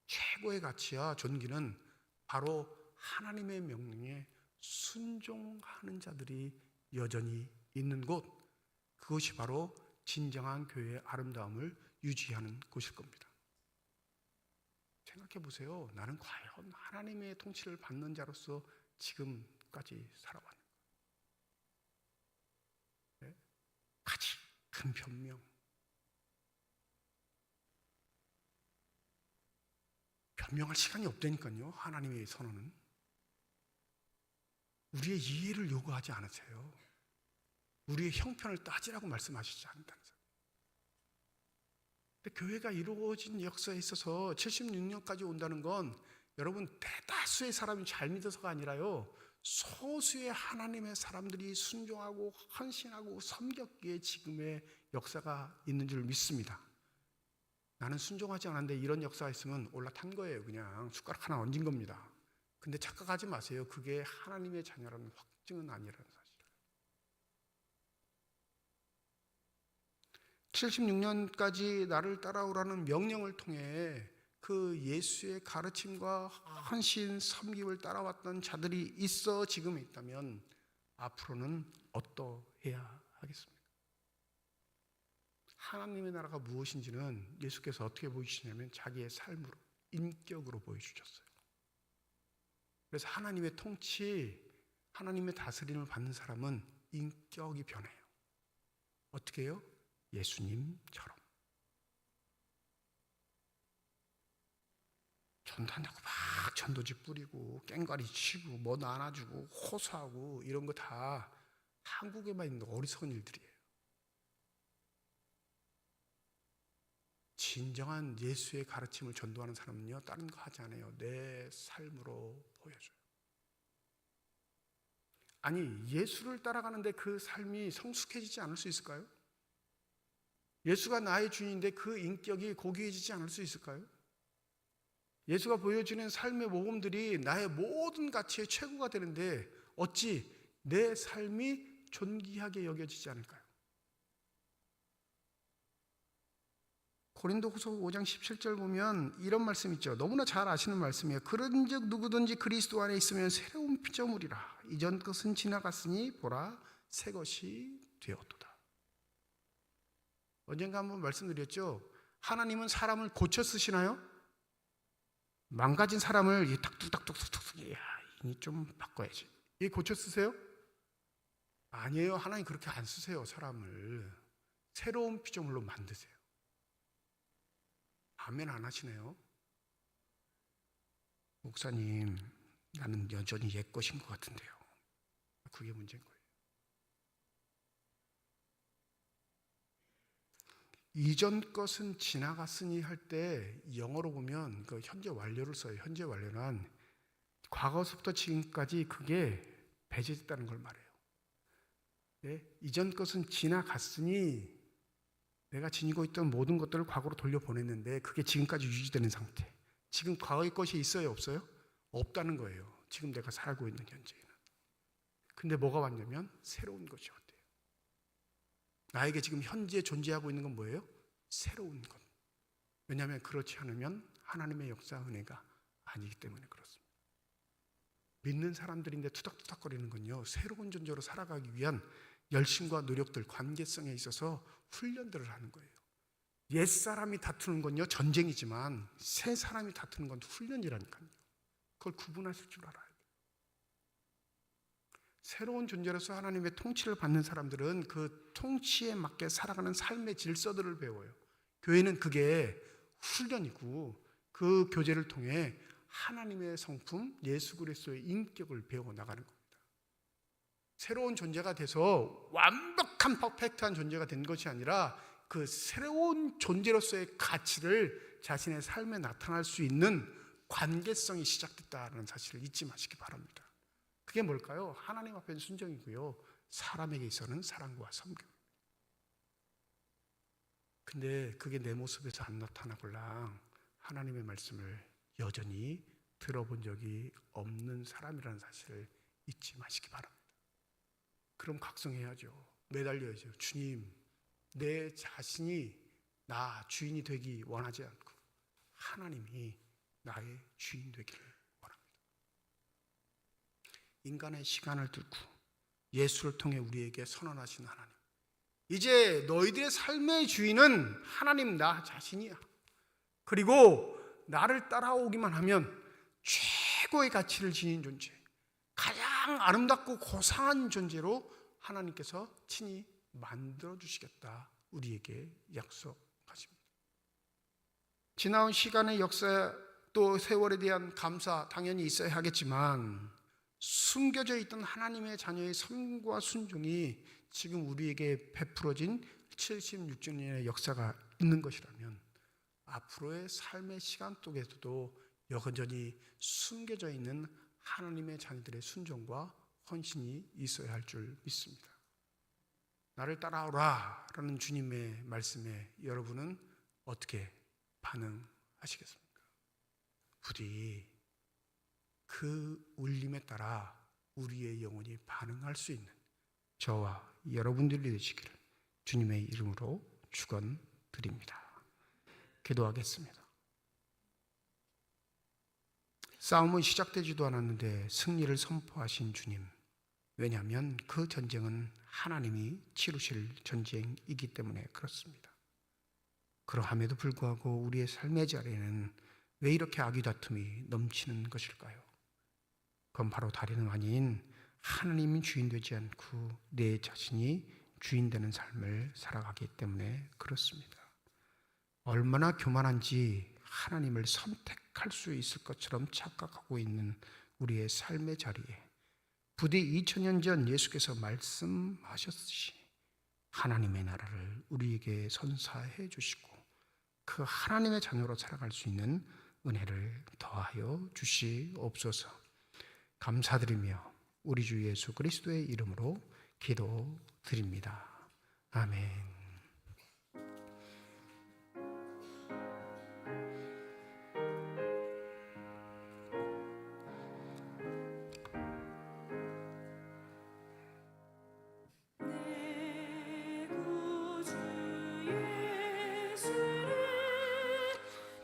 최고의 가치와 존귀는 바로 하나님의 명령에 순종하는 자들이 여전히 있는 곳, 그것이 바로 진정한 교회의 아름다움을 유지하는 곳일 겁니다. 생각해 보세요. 나는 과연 하나님의 통치를 받는 자로서 지금까지 살아왔는가? 네? 가장 큰 변명. 변명할 시간이 없다니까요. 하나님의 선언은. 우리의 이해를 요구하지 않으세요. 우리의 형편을 따지라고 말씀하시지 않는다는 거예요. 근데 교회가 이루어진 역사에 있어서 76년까지 온다는 건 여러분 대다수의 사람이 잘 믿어서가 아니라요, 소수의 하나님의 사람들이 순종하고 헌신하고 섬겼기에 지금의 역사가 있는 줄 믿습니다. 나는 순종하지 않았는데 이런 역사가 있으면 올라탄 거예요. 그냥 숟가락 하나 얹은 겁니다. 근데 착각하지 마세요. 그게 하나님의 자녀라는 확증은 아니라는 사실을. 76년까지 나를 따라오라는 명령을 통해 그 예수의 가르침과 헌신, 섬김을 따라왔던 자들이 있어 지금 있다면 앞으로는 어떠해야 하겠습니까? 하나님의 나라가 무엇인지는 예수께서 어떻게 보여주시냐면 자기의 삶으로, 인격으로 보여주셨어요. 그래서 하나님의 통치, 하나님의 다스림을 받는 사람은 인격이 변해요. 어떻게 해요? 예수님처럼. 전도한다고 막 전도지 뿌리고 깽가리 치고 뭐 나눠주고 호소하고 이런 거 다 한국에만 있는 어리석은 일들이에요. 진정한 예수의 가르침을 전도하는 사람은요, 다른 거 하지 않아요. 내 삶으로 보여줘요. 아니, 예수를 따라가는데 그 삶이 성숙해지지 않을 수 있을까요? 예수가 나의 주인인데 그 인격이 고귀해지지 않을 수 있을까요? 예수가 보여주는 삶의 모범들이 나의 모든 가치의 최고가 되는데 어찌 내 삶이 존귀하게 여겨지지 않을까요? 고린도후서 5장 17절 보면 이런 말씀 있죠. 너무나 잘 아시는 말씀이에요. 그런즉 누구든지 그리스도 안에 있으면 새로운 피조물이라. 이전 것은 지나갔으니 보라 새 것이 되었도다. 언젠가 한번 말씀드렸죠. 하나님은 사람을 고쳐 쓰시나요? 망가진 사람을 탁툭탁툭탁툭, 야, 이 좀 바꿔야지. 이 고쳐 쓰세요? 아니에요. 하나님 그렇게 안 쓰세요. 사람을 새로운 피조물로 만드세요. 아멘 안 하시네요. 목사님, 나는 여전히 옛 것인 것 같은데요. 그게 문제인 거예요. 이전 것은 지나갔으니 할 때 영어로 보면 그 현재 완료를 써요. 현재 완료는 과거서부터 지금까지 그게 배제됐다는 걸 말해요. 네? 이전 것은 지나갔으니 내가 지니고 있던 모든 것들을 과거로 돌려보냈는데 그게 지금까지 유지되는 상태. 지금 과거의 것이 있어요? 없어요? 없다는 거예요. 지금 내가 살고 있는 현재에는. 근데 뭐가 왔냐면 새로운 것이 왔대요. 나에게 지금 현재 존재하고 있는 건 뭐예요? 새로운 것. 왜냐하면 그렇지 않으면 하나님의 역사 은혜가 아니기 때문에 그렇습니다. 믿는 사람들인데 투닥투닥거리는 건요, 새로운 존재로 살아가기 위한 열심과 노력들, 관계성에 있어서 훈련들을 하는 거예요. 옛사람이 다투는 건요 전쟁이지만 새 사람이 다투는 건 훈련이라니까요. 그걸 구분하실 줄 알아야 돼요. 새로운 존재로서 하나님의 통치를 받는 사람들은 그 통치에 맞게 살아가는 삶의 질서들을 배워요. 교회는 그게 훈련이고 그 교제를 통해 하나님의 성품, 예수 그리스도의 인격을 배워 나가는 겁니다. 새로운 존재가 돼서 완벽한 퍼펙트한 존재가 된 것이 아니라 그 새로운 존재로서의 가치를 자신의 삶에 나타날 수 있는 관계성이 시작됐다는 사실을 잊지 마시기 바랍니다. 그게 뭘까요? 하나님 앞에는 순종이고요, 사람에게 있어서는 사랑과 섬김. 근데 그게 내 모습에서 안 나타나걸랑 하나님의 말씀을 여전히 들어본 적이 없는 사람이라는 사실을 잊지 마시기 바랍니다. 그럼 각성해야죠. 매달려야죠. 주님, 내 자신이 나 주인이 되기 원하지 않고 하나님이 나의 주인 되기를 원합니다. 인간의 시간을 뚫고 예수를 통해 우리에게 선언하신 하나님, 이제 너희들의 삶의 주인은 하나님 나 자신이야. 그리고 나를 따라오기만 하면 최고의 가치를 지닌 존재, 가장 아름답고 고상한 존재로 하나님께서 친히 만들어주시겠다 우리에게 약속하십니다. 지나온 시간의 역사 또 세월에 대한 감사 당연히 있어야 하겠지만 숨겨져 있던 하나님의 자녀의 삶과 순종이 지금 우리에게 베풀어진 76주년의 역사가 있는 것이라면 앞으로의 삶의 시간 속에서도 여전히 숨겨져 있는 하나님의 자녀들의 순종과 헌신이 있어야 할 줄 믿습니다. 나를 따라오라 라는 주님의 말씀에 여러분은 어떻게 반응하시겠습니까? 부디 그 울림에 따라 우리의 영혼이 반응할 수 있는 저와 여러분들이 되시기를 주님의 이름으로 축원드립니다. 기도하겠습니다. 싸움은 시작되지도 않았는데 승리를 선포하신 주님, 왜냐하면 그 전쟁은 하나님이 치루실 전쟁이기 때문에 그렇습니다. 그러함에도 불구하고 우리의 삶의 자리에는 왜 이렇게 악의 다툼이 넘치는 것일까요? 그건 바로 다리는 아닌 하나님이 주인 되지 않고 내 자신이 주인 되는 삶을 살아가기 때문에 그렇습니다. 얼마나 교만한지 하나님을 선택할 수 있을 것처럼 착각하고 있는 우리의 삶의 자리에 부디 2000년 전 예수께서 말씀하셨듯이 하나님의 나라를 우리에게 선사해 주시고 그 하나님의 자녀로 살아갈 수 있는 은혜를 더하여 주시옵소서. 감사드리며 우리 주 예수 그리스도의 이름으로 기도드립니다. 아멘.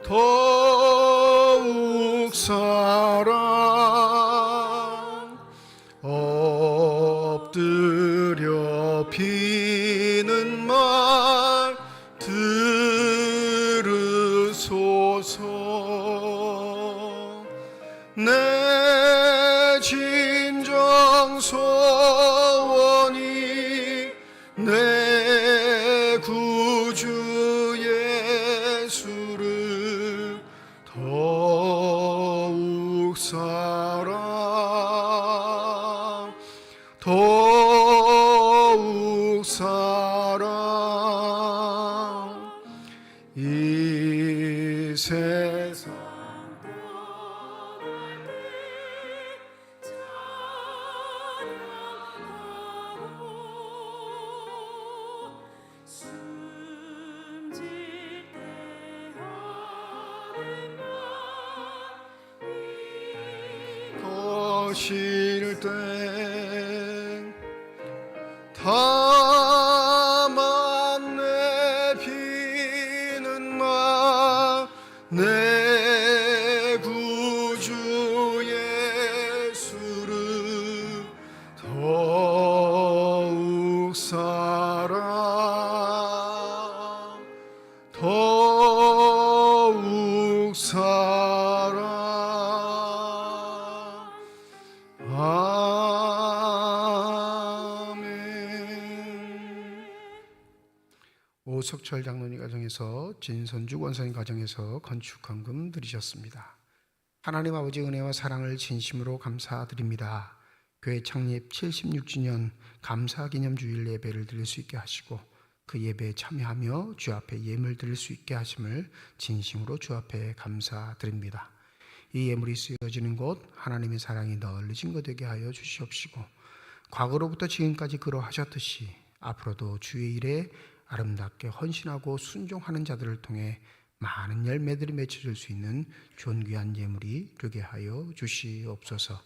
더욱 사랑 엎드려 비는 말 들으소서. 내 진정 소원이 내 구주 예수를 더욱 사랑 더욱 사랑 이 세상 거실 때 다만 내비는 말 내 구주 예수를 더욱 사랑 더욱 사랑 오석철 장로님 가정에서 진선주 권사님 가정에서 건축 헌금 드리셨습니다. 하나님 아버지 은혜와 사랑을 진심으로 감사드립니다. 교회 창립 76주년 감사기념주일 예배를 드릴 수 있게 하시고 그 예배에 참여하며 주 앞에 예물 드릴 수 있게 하심을 진심으로 주 앞에 감사드립니다. 이 예물이 쓰여지는 곳 하나님의 사랑이 널리진 것 되게 하여 주시옵시고 과거로부터 지금까지 그러하셨듯이 앞으로도 주의 일에 아름답게 헌신하고 순종하는 자들을 통해 많은 열매들이 맺혀질 수 있는 존귀한 예물이 되게 하여 주시옵소서.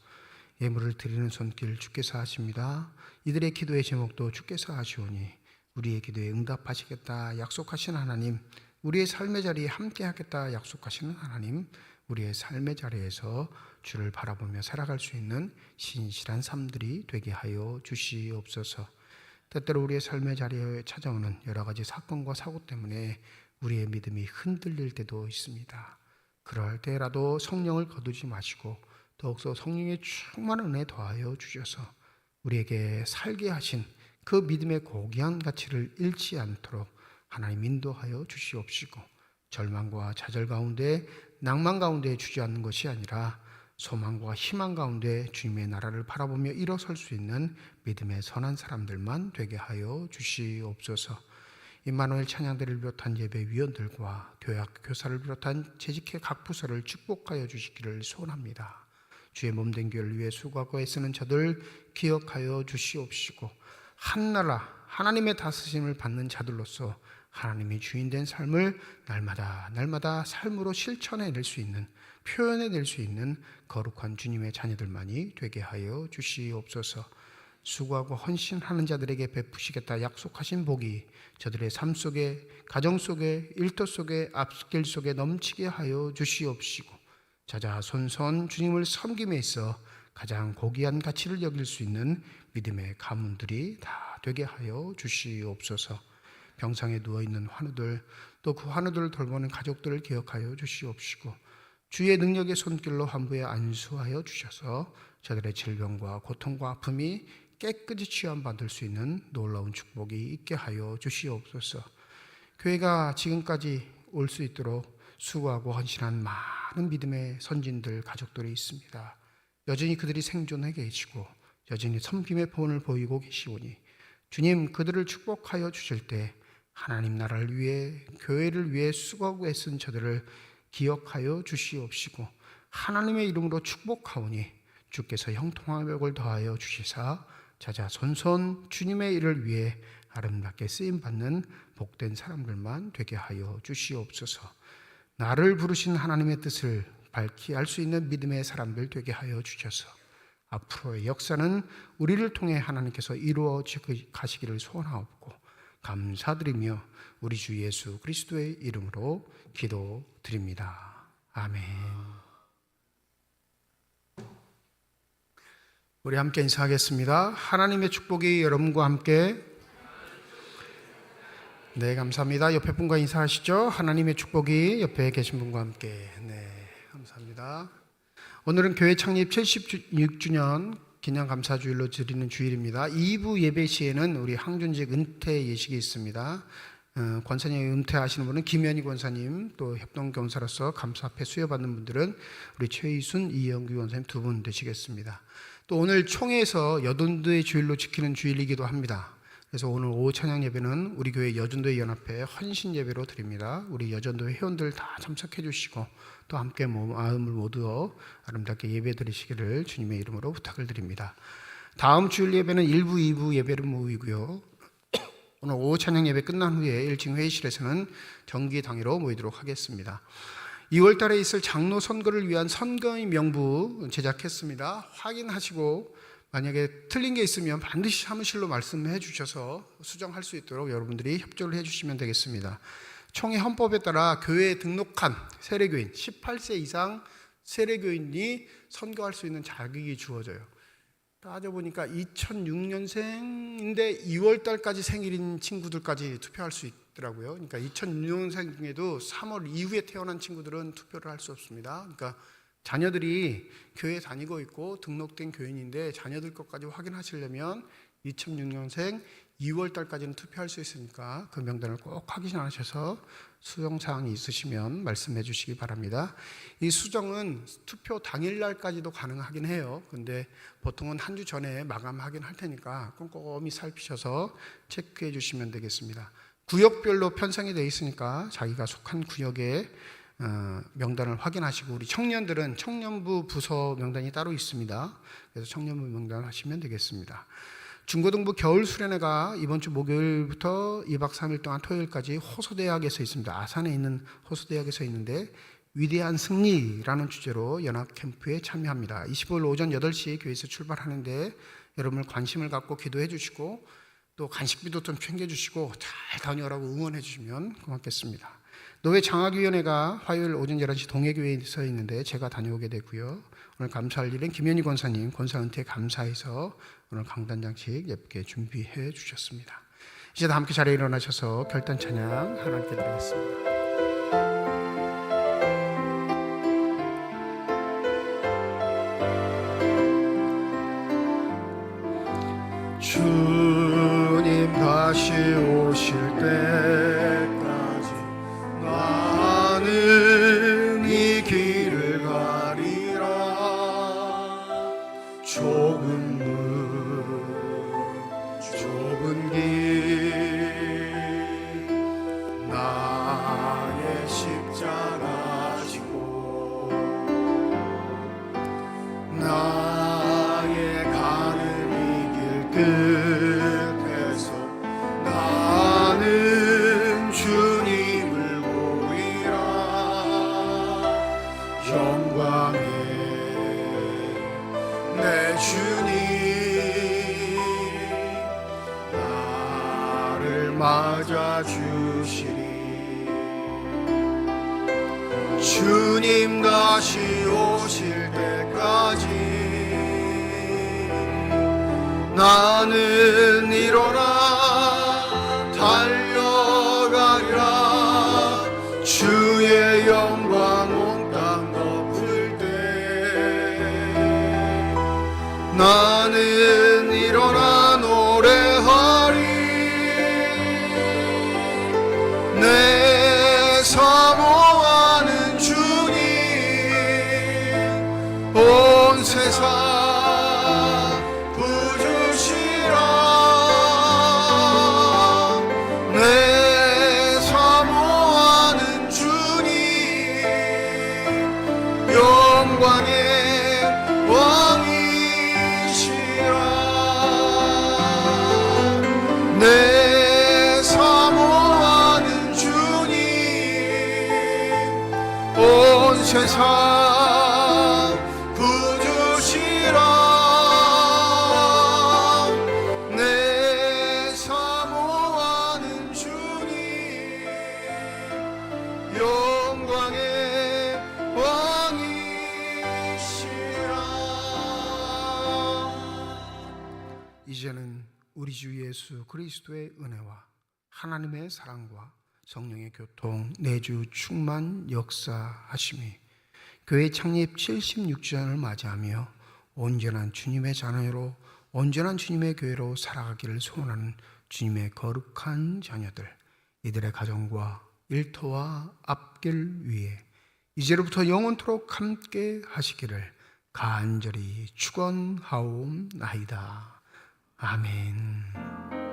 예물을 드리는 손길 주께서 하십니다. 이들의 기도의 제목도 주께서 하시오니 우리의 기도에 응답하시겠다 약속하신 하나님, 우리의 삶의 자리에 함께 하겠다 약속하시는 하나님, 우리의 삶의 자리에서 주를 바라보며 살아갈 수 있는 신실한 삶들이 되게 하여 주시옵소서. 때때로 우리의 삶의 자리에 찾아오는 여러 가지 사건과 사고 때문에 우리의 믿음이 흔들릴 때도 있습니다. 그럴 때라도 성령을 거두지 마시고 더욱더 성령의 충만한 은혜 더하여 주셔서 우리에게 살게 하신 그 믿음의 고귀한 가치를 잃지 않도록 하나님 인도하여 주시옵시고 절망과 좌절 가운데 낭만 가운데 주저앉는 것이 아니라 소망과 희망 가운데 주님의 나라를 바라보며 일어설 수 있는 믿음의 선한 사람들만 되게 하여 주시옵소서. 임마누엘 찬양대를 비롯한 예배위원들과 교회학 교사를 비롯한 재직회 각 부서를 축복하여 주시기를 소원합니다. 주의 몸된 교회를 위해 수고하고 애쓰는 저들 기억하여 주시옵시고 한나라 하나님의 다스림을 받는 자들로서 하나님이 주인된 삶을 날마다 삶으로 실천해낼 수 있는, 표현해낼 수 있는 거룩한 주님의 자녀들만이 되게 하여 주시옵소서. 수고하고 헌신하는 자들에게 베푸시겠다 약속하신 복이 저들의 삶 속에, 가정 속에, 일터 속에, 앞길 속에 넘치게 하여 주시옵시고 자자손손 주님을 섬김에 있어 가장 고귀한 가치를 여길 수 있는 믿음의 가문들이 다 되게 하여 주시옵소서. 병상에 누워있는 환우들, 또 그 환우들을 돌보는 가족들을 기억하여 주시옵시고 주의 능력의 손길로 환부에 안수하여 주셔서 저들의 질병과 고통과 아픔이 깨끗이 치유받을 수 있는 놀라운 축복이 있게 하여 주시옵소서. 교회가 지금까지 올 수 있도록 수고하고 헌신한 많은 믿음의 선진들 가족들이 있습니다. 여전히 그들이 생존해 계시고 여전히 섬김의 본을 보이고 계시오니 주님 그들을 축복하여 주실 때 하나님 나라를 위해 교회를 위해 수고하고 애쓴 저들을 기억하여 주시옵시고 하나님의 이름으로 축복하오니 주께서 형통한 벽을 더하여 주시사 자자손손 주님의 일을 위해 아름답게 쓰임받는 복된 사람들만 되게 하여 주시옵소서. 나를 부르신 하나님의 뜻을 밝히 알 수 있는 믿음의 사람들 되게 하여 주셔서 앞으로의 역사는 우리를 통해 하나님께서 이루어 가시기를 소원하옵고 감사드리며 우리 주 예수 그리스도의 이름으로 기도드립니다. 아멘. 우리 함께 인사하겠습니다. 하나님의 축복이 여러분과 함께. 네, 감사합니다. 옆에 분과 인사하시죠. 하나님의 축복이 옆에 계신 분과 함께. 네, 감사합니다. 오늘은 교회 창립 76주년 기념감사주일로 드리는 주일입니다. 2부 예배 시에는 우리 항준직 은퇴 예식이 있습니다. 권사님이 은퇴하시는 분은 김현희 권사님, 또 협동경사로서 감사 앞에 수여받는 분들은 우리 최희순, 이영규 권사님 두 분 되시겠습니다. 또 오늘 총회에서 여전도의 주일로 지키는 주일이기도 합니다. 그래서 오늘 오후 찬양 예배는 우리 교회 여전도의 연합회 헌신 예배로 드립니다. 우리 여전도의 회원들 다 참석해 주시고 또 함께 마음을 모두 아름답게 예배 드리시기를 주님의 이름으로 부탁을 드립니다. 다음 주일 예배는 1부, 2부 예배를 모이고요. 오늘 오후 찬양 예배 끝난 후에 1층 회의실에서는 정기 당회로 모이도록 하겠습니다. 2월 달에 있을 장로 선거를 위한 선거의 명부 제작했습니다. 확인하시고 만약에 틀린 게 있으면 반드시 사무실로 말씀해 주셔서 수정할 수 있도록 여러분들이 협조를 해 주시면 되겠습니다. 총회 헌법에 따라 교회에 등록한 세례교인 18세 이상 세례교인이 선거할 수 있는 자격이 주어져요. 따져보니까 2006년생인데 2월 달까지 생일인 친구들까지 투표할 수 있더라고요. 그러니까 2006년생 중에도 3월 이후에 태어난 친구들은 투표를 할 수 없습니다. 그러니까 자녀들이 교회 다니고 있고 등록된 교인인데 자녀들 것까지 확인하시려면 2006년생 2월 달까지는 투표할 수 있으니까 그 명단을 꼭 확인하셔서 수정 사항이 있으시면 말씀해 주시기 바랍니다. 이 수정은 투표 당일날까지도 가능하긴 해요. 근데 보통은 한 주 전에 마감하긴 할 테니까 꼼꼼히 살피셔서 체크해 주시면 되겠습니다. 구역별로 편성이 되어 있으니까 자기가 속한 구역에 명단을 확인하시고, 우리 청년들은 청년부 부서 명단이 따로 있습니다. 그래서 청년부 명단을 하시면 되겠습니다. 중고등부 겨울 수련회가 이번 주 목요일부터 2박 3일 동안 토요일까지 호소대학에서 있습니다. 아산에 있는 호소대학에서 있는데, 위대한 승리라는 주제로 연합 캠프에 참여합니다. 25일 오전 8시 교회에서 출발하는데 여러분을 관심을 갖고 기도해 주시고 또 간식비도 좀 챙겨주시고 잘 다녀오라고 응원해 주시면 고맙겠습니다. 노회 장학위원회가 화요일 오전 11시 동해교회에서 있는데 제가 다녀오게 되고요. 오늘 감사할 일은 김현희 권사님 권사 은퇴 감사해서 오늘 강단장식 예쁘게 준비해 주셨습니다. 이제 다 함께 자리에 일어나셔서 결단 찬양 하나님께 드리겠습니다. 주님 다시 오실 때까지 나는 이 길을 가리라. 좁은 길 나의 십자가 지고 나의 가는 이 길 끝에서 나는 주님을 보리라. 영광의 내 주님 나를 맞아 주시리. 주님 다시 오실 때까지 나는 일어나 달려가리라. 주의 영광 온 땅 덮을 때 나는 일어나 노래하리. 내 사모하는 주님 온 세상 내 사모하는 주님 온 세상 부주시라. 내 사모하는 주님 영광의 왕이시라. 이제는 우리 주 예수 그리스도의 은혜와 하나님의 사랑과 성령의 교통 내주 충만 역사하심이 교회 창립 76주년을 맞이하며 온전한 주님의 자녀로 온전한 주님의 교회로 살아가기를 소원하는 주님의 거룩한 자녀들, 이들의 가정과 일터와 앞길 위에 이제로부터 영원토록 함께 하시기를 간절히 축원하옵나이다. 아멘.